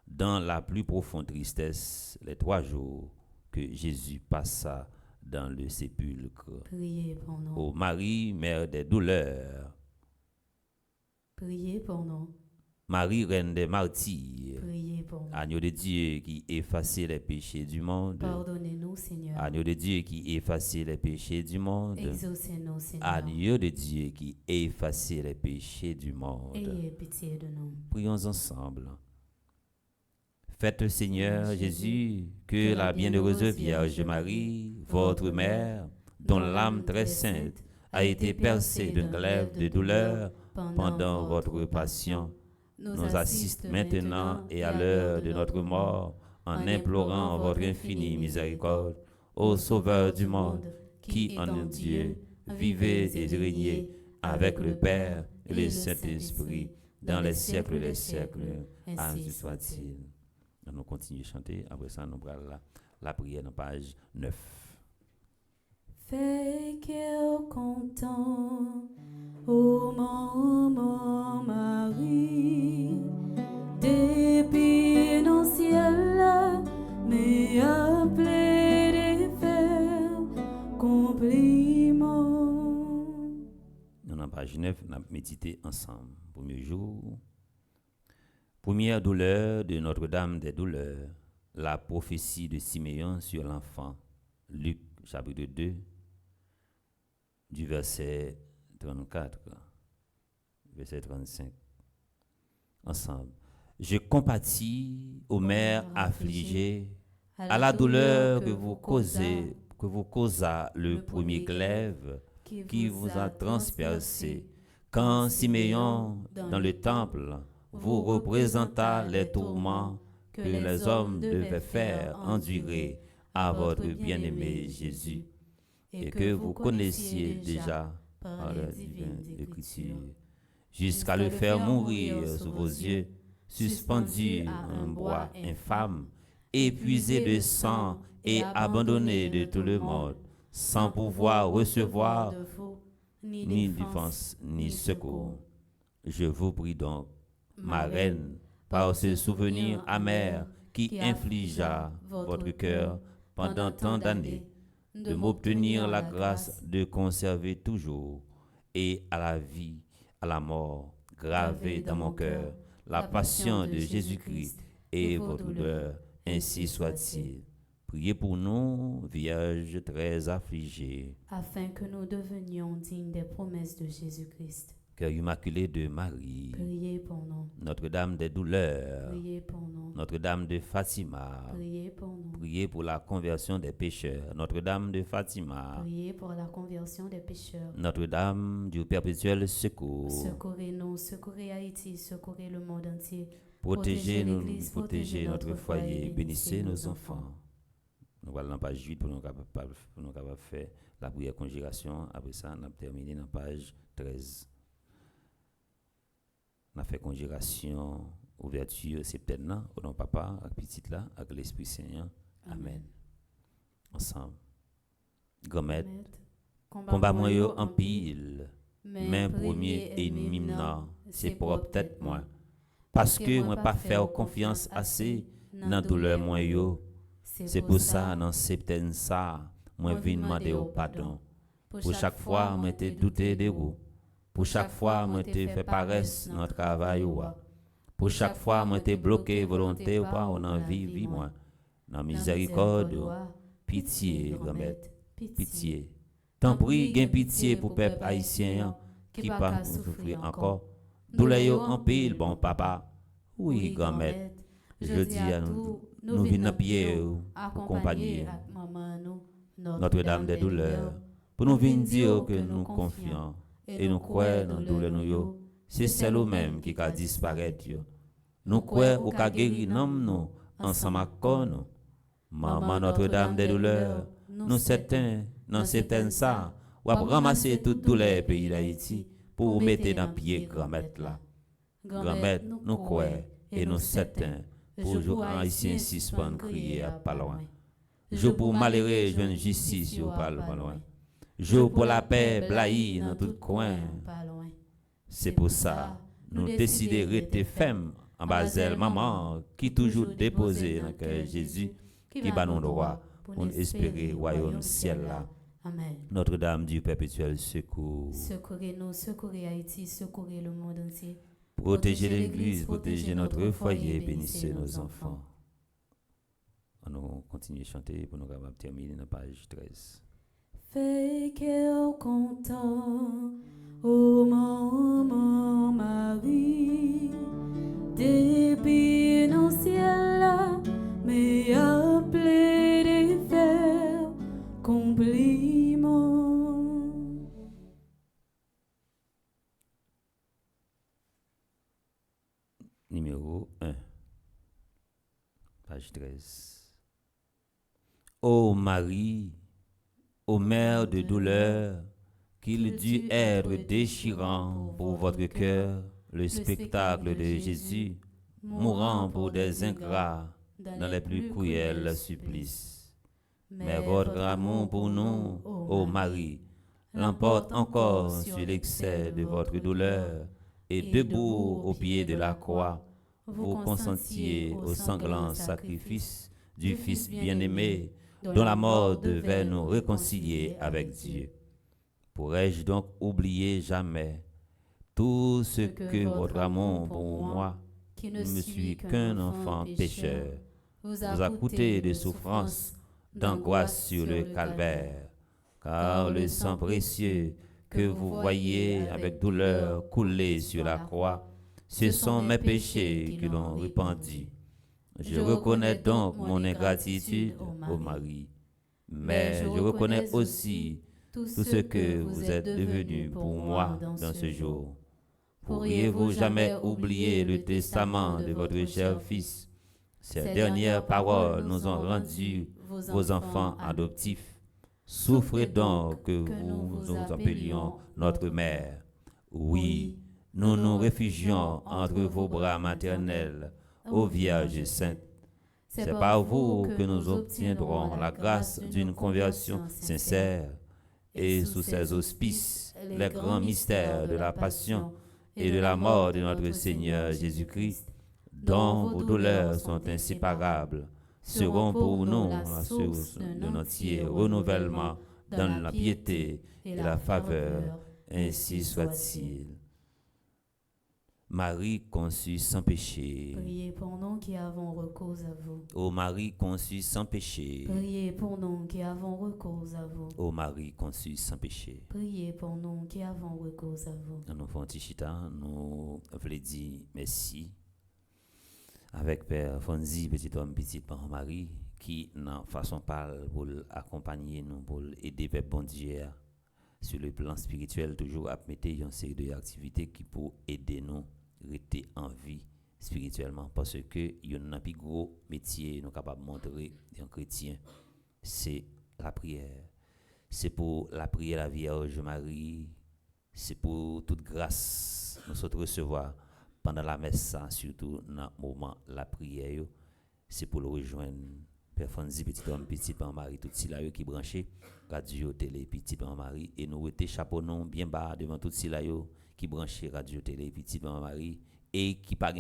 dans la plus profonde tristesse les 3 jours que Jésus passa dans le sépulcre. Priez pour nous. Ô Marie, mère des douleurs, Priez pour nous. Marie, reine des martyrs, Priez pour nous. agneau de Dieu qui effaçait les péchés du monde, Pardonnez-nous, Seigneur. agneau de Dieu qui effaçait les péchés du monde, Exaucez-nous, Seigneur. agneau de Dieu qui effaçait les péchés du monde. Ayez pitié de nous. Prions ensemble. Faites, Seigneur Jésus, que la bienheureuse Vierge Marie, votre mère, dont l'âme très sainte a été percée d'une glaive de douleur pendant votre passion, nous assiste maintenant et à l'heure de notre mort, en implorant votre infinie miséricorde, ô Sauveur du monde, qui en un Dieu vivez et régnez avec le Père et le Saint-Esprit dans les siècles des siècles. Ainsi soit-il. Nous continuons à chanter. Après ça, nous prenons la prière dans page 9. Fais cœur content, ô maman Marie, depuis dans le ciel, mais appelé des faire compliment. Nous dans page 9, nous avons médité ensemble. Premier jour. Première douleur de Notre-Dame des douleurs, la prophétie de Siméon sur l'enfant. Luc chapitre 2, du verset 34, verset 35. Ensemble. Je compatis aux mères affligées, à la douleur que vous causa le premier glaive qui vous a transpercé, quand Siméon, dans le temple, vous représenta les tourments que les hommes devaient faire endurer à votre bien-aimé Jésus, et que vous connaissiez déjà par la divine écriture, jusqu'à le faire mourir sous vos yeux, suspendu à un bois infâme, épuisé de sang et abandonné de tout le monde, sans pouvoir recevoir ni défense ni secours. Je vous prie donc, ma reine, par ce souvenir amer qui infligea votre cœur pendant tant d'années, de m'obtenir la grâce de conserver toujours et à la vie, à la mort, gravée dans mon cœur, la passion de Jésus-Christ et votre douleur, ainsi soit-il. Priez pour nous, Vierge très affligée, afin que nous devenions dignes des promesses de Jésus-Christ. Cœur immaculé de Marie, Priez pour nous. Notre-Dame des douleurs, Priez pour nous. Notre-Dame de Fatima, Priez pour nous. priez pour la conversion des pécheurs, Notre-Dame de Fatima, Priez pour la conversion des pécheurs. Notre-Dame du perpétuel secours, Secourez-nous, secourez Haïti, secourez le monde entier. protégez-nous, l'Église, protégez notre foyer, bénissez nos enfants. enfants. Nous allons dans page 8 pour nous capables faire la prière conjuration. Après ça, on a terminé dans page 13. On a fait conjuration, ouverture, c'est maintenant, au nom papa, avec petit là, avec l'Esprit Saint. Amen. Ensemble. Gomet, combat moi yo en pile, mais premier ennemi non, c'est propre tête moi. Parce que moi pas faire confiance assez dans douleur moi yo. C'est pour ça dans septaine ça, moi vinn demander au pardon. Pour chaque fois moi te douté de vous. Pour chaque fois moi te fait paresse dans travail ou. Pour chaque fois moi te bloqué volonté ou pas on envie vie moi. Dans miséricorde, pitié, grand-mère, pitié. Tant pis, gain pitié pour peuple haïtien qui pas souffrir encore. Douleur yo en pile, bon papa. Oui, grand-mère. Je dis à nous venons pied pour accompagner Notre-Dame des douleurs. Pour nous venir dire que nous confions et nous croyons dans douleur nous. C'est celle même qui a disparaître. Nous croyons au cas guéri nous ensemble avec nous. Maman Notre-Dame des douleurs, nous certains, dans certaines ça, ou à ramasser toute douleur pays d'Haïti pour mettre dans pied grand-mère là. Grand-mère, nous croyons et nous certains, pour jour haïtien suspend crier à pas loin. Jour pour malheureux, jeune justice, yo pas loin. Jour pour la paix, blaï dans tout coin. C'est pour ça, nous décidons de rester fermes en basel maman, qui toujours déposé dans le cœur Jésus, qui bat nous droit, pour nous espérer royaume ciel là. Amen. Notre-Dame du perpétuel secours. Secourez-nous, secourez Haïti, secourez le monde entier. Protégez l'Église, protégez notre foyer, bénissez nos enfants. On nous continue à chanter pour nous capables terminer la page 13. Fais cœur content, ô maman Marie, depuis nos ciel là, mais appelé des faire compliment. Numéro 1, page 13. Ô Marie, ô mère de douleur, qu'il dut être déchirant pour votre cœur le spectacle de Jésus, mourant pour des ingrats dans les plus cruels supplices. Mais votre amour pour nous, ô Marie, l'emporte encore sur l'excès de votre douleur, et debout au pied de la croix, vous consentiez au sanglant sacrifice du Fils bien-aimé, dont la mort devait nous réconcilier avec Dieu. Pourrais-je donc oublier jamais tout ce que votre amour pour moi, qui ne suis qu'un enfant pécheur, vous a coûté de souffrance, d'angoisse sur le calvaire, car le sang précieux que vous voyez avec douleur couler sur la croix, ce sont mes péchés qui l'ont répandu. Je reconnais donc mon ingratitude, ô Marie, mais je reconnais aussi tout ce que vous êtes devenu pour moi dans ce jour. Pourriez-vous jamais oublier le testament de votre cher Fils? Ces dernières paroles nous ont rendu vos enfants adoptifs. Souffrez donc que nous appelions notre mère. Oui, nous nous réfugions entre vos bras maternels, ô Vierge sainte. C'est par vous que nous obtiendrons la grâce d'une conversion sincère, et sous ces auspices, les grands mystères de la passion et de la mort de notre Seigneur Jésus-Christ, dont vos douleurs sont inséparables, seront pour nous la source d'un entier renouvellement dans la piété et la faveur, ainsi soit-il. Marie conçue sans péché. Priez pour nous qui avons recours à vous. Ô Marie conçue sans péché. Priez pour nous qui avons recours à vous. Ô Marie conçue sans péché. Priez pour nous qui avons recours à vous. Nous faisons Tichita, nous voulons dire merci avec Père Fonzi, petit homme, petite maman Marie, qui, dans façon parle, pour accompagner nous, pour aider Père bon Dieu sur le plan spirituel, toujours à mettre une série d'activités qui pour aider nous à rester en vie spirituellement. Parce que il y a un plus gros métier nous capable de montrer un chrétien, c'est la prière. C'est pour la prière la Vierge Marie, c'est pour toute grâce nous sommes recevoir pendant la messe, surtout dans le moment de la prière, c'est pour le rejoindre. Père Fonzi, petit homme, petit maman Marie, tout cela qui branché, radio, télé, petit maman Marie, et nous étions chapeau bien bas devant tout cela qui branché radio, télé, petit maman Marie, et qui pas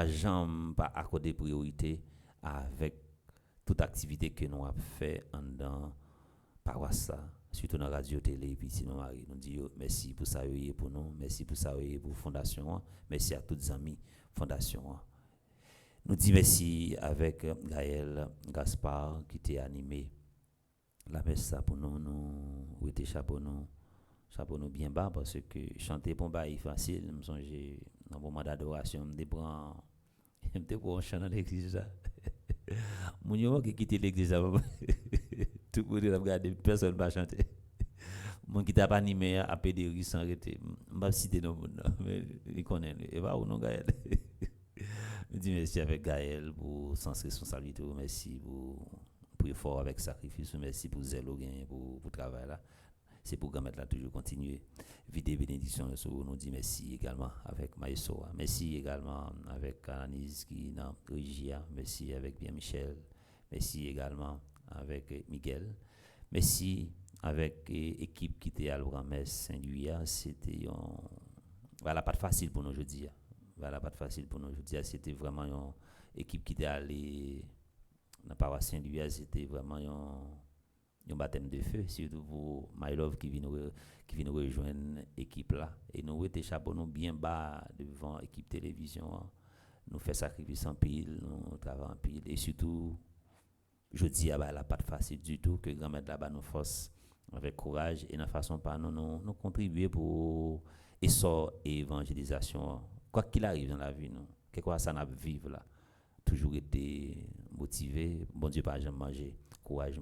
jamais pas accordé priorité avec toute activité que nous avons fait dans paroisse, surtout dans radio, télé, petit maman Marie. Nous disons merci pour ça pour nous, merci pour ça pour Fondation, merci à tous les amis Fondation. Nous disons merci avec Gaël Gaspard qui t'a animé la messe pour nous, nous étions chapeau nous bien bas parce que chanter pour moi est facile. Je me songe dans le moment d'adoration, je me prends un chant dans l'église. Mon yo qui quitte l'église, tout le monde regarde, personne ne va chanter. Mon qui t'a pas animé à pédérer sans arrêter. Je ne vais pas citer non mais il connaît. Et va ou non Gaël. Je dis merci avec Gaël pour sens responsabilité, merci pour effort avec sacrifice, merci pour zèle pour travail là. C'est pour permettre là toujours continuer. Vidéo bénédiction sur nous dit merci également avec Maïso, merci également avec Anise qui dans Régia, merci avec Pierre Michel, merci également avec Miguel, merci avec l'équipe qui était à l'Oramès Saint-Louis, c'était voilà pas facile pour nous aujourd'hui. Voilà, pas de facile pour nous. Je dis, c'était vraiment une équipe qui était allée dans la paroisse Saint-Louis, c'était vraiment un baptême de feu, surtout pour My Love qui vient rejoindre l'équipe là. Et nous étions chapeau nous bien bas devant l'équipe télévision. Nous faisons sacrifice en pile, nous travaillons en pile. Et surtout, je dis, elle n'a pas de facile du tout, que grand-mère là-bas nous force avec courage et de façon par nous contribuer pour l'essor et évangélisation. Quoi qu'il arrive dans la vie, nous, quelque chose ça n'a vivre là. Toujours été motivé, bon Dieu, pas jamais manger, courage,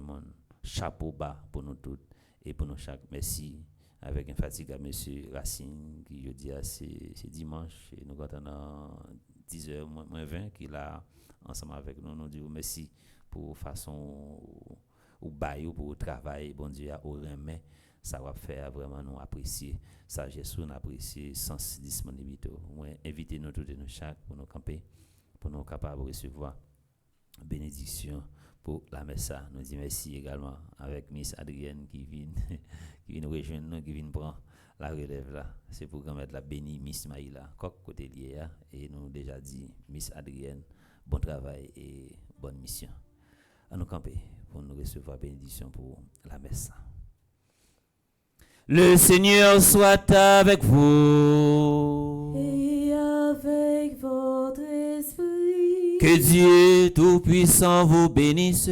chapeau bas pour nous tous et pour nous chaque. Merci avec un fatigant monsieur Racine qui je dis c'est dimanche et nous attendons 10h moins 20 qui là ensemble avec nous. Nous disons merci pour façon ou bail pour le travail, bon Dieu, au remet, ça va faire vraiment nous apprécier, sagesse, nous apprécier, sens disponibilité. Invitez nous tous et nous chaque pour nous camper, pour nous capables de recevoir bénédiction pour la messe. Nous disons merci également avec Miss Adrienne qui vient nous rejoindre, nous, qui vient prendre la relève là. C'est pour qu'on mette la béni Miss Maïla, côté lié, et nous déjà dit Miss Adrienne, bon travail et bonne mission. À nous camper pour nous recevoir bénédiction pour la messe. Le Seigneur soit avec vous. Et avec votre esprit. Que Dieu Tout-Puissant vous bénisse,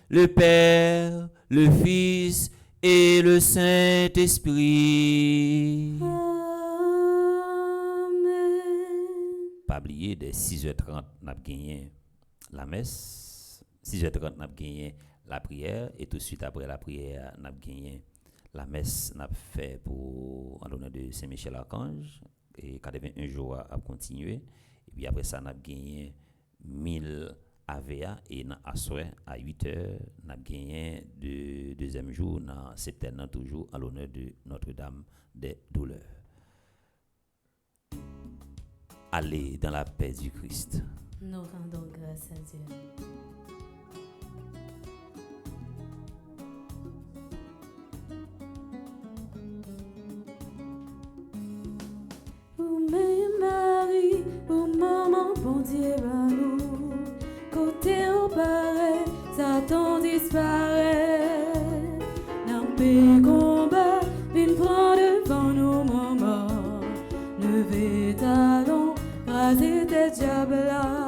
le Père, le Fils et le Saint-Esprit. Amen. Pas oublier, dès 6h30, nous avons gagné la messe. 6h30, nous avons gagné la prière. Et tout de suite après la prière, nous avons gagné la messe. Nous avons fait en l'honneur de Saint-Michel-Archange. Et 81 jours à continuer. Et puis après ça, nous avons gagné 1000 AVA. Et à soir, à 8h, nous avons gagné le deuxième jour, dans septembre, toujours en l'honneur de Notre-Dame des Douleurs. Allez dans la paix du Christ. Nous rendons grâce à Dieu. Ô Mère Marie, ô maman, bon Dieu à nous. Côté au pareil, Satan disparaît. Dans le combat, il prend devant nos mamans. Levez talons, rasez tes diables là.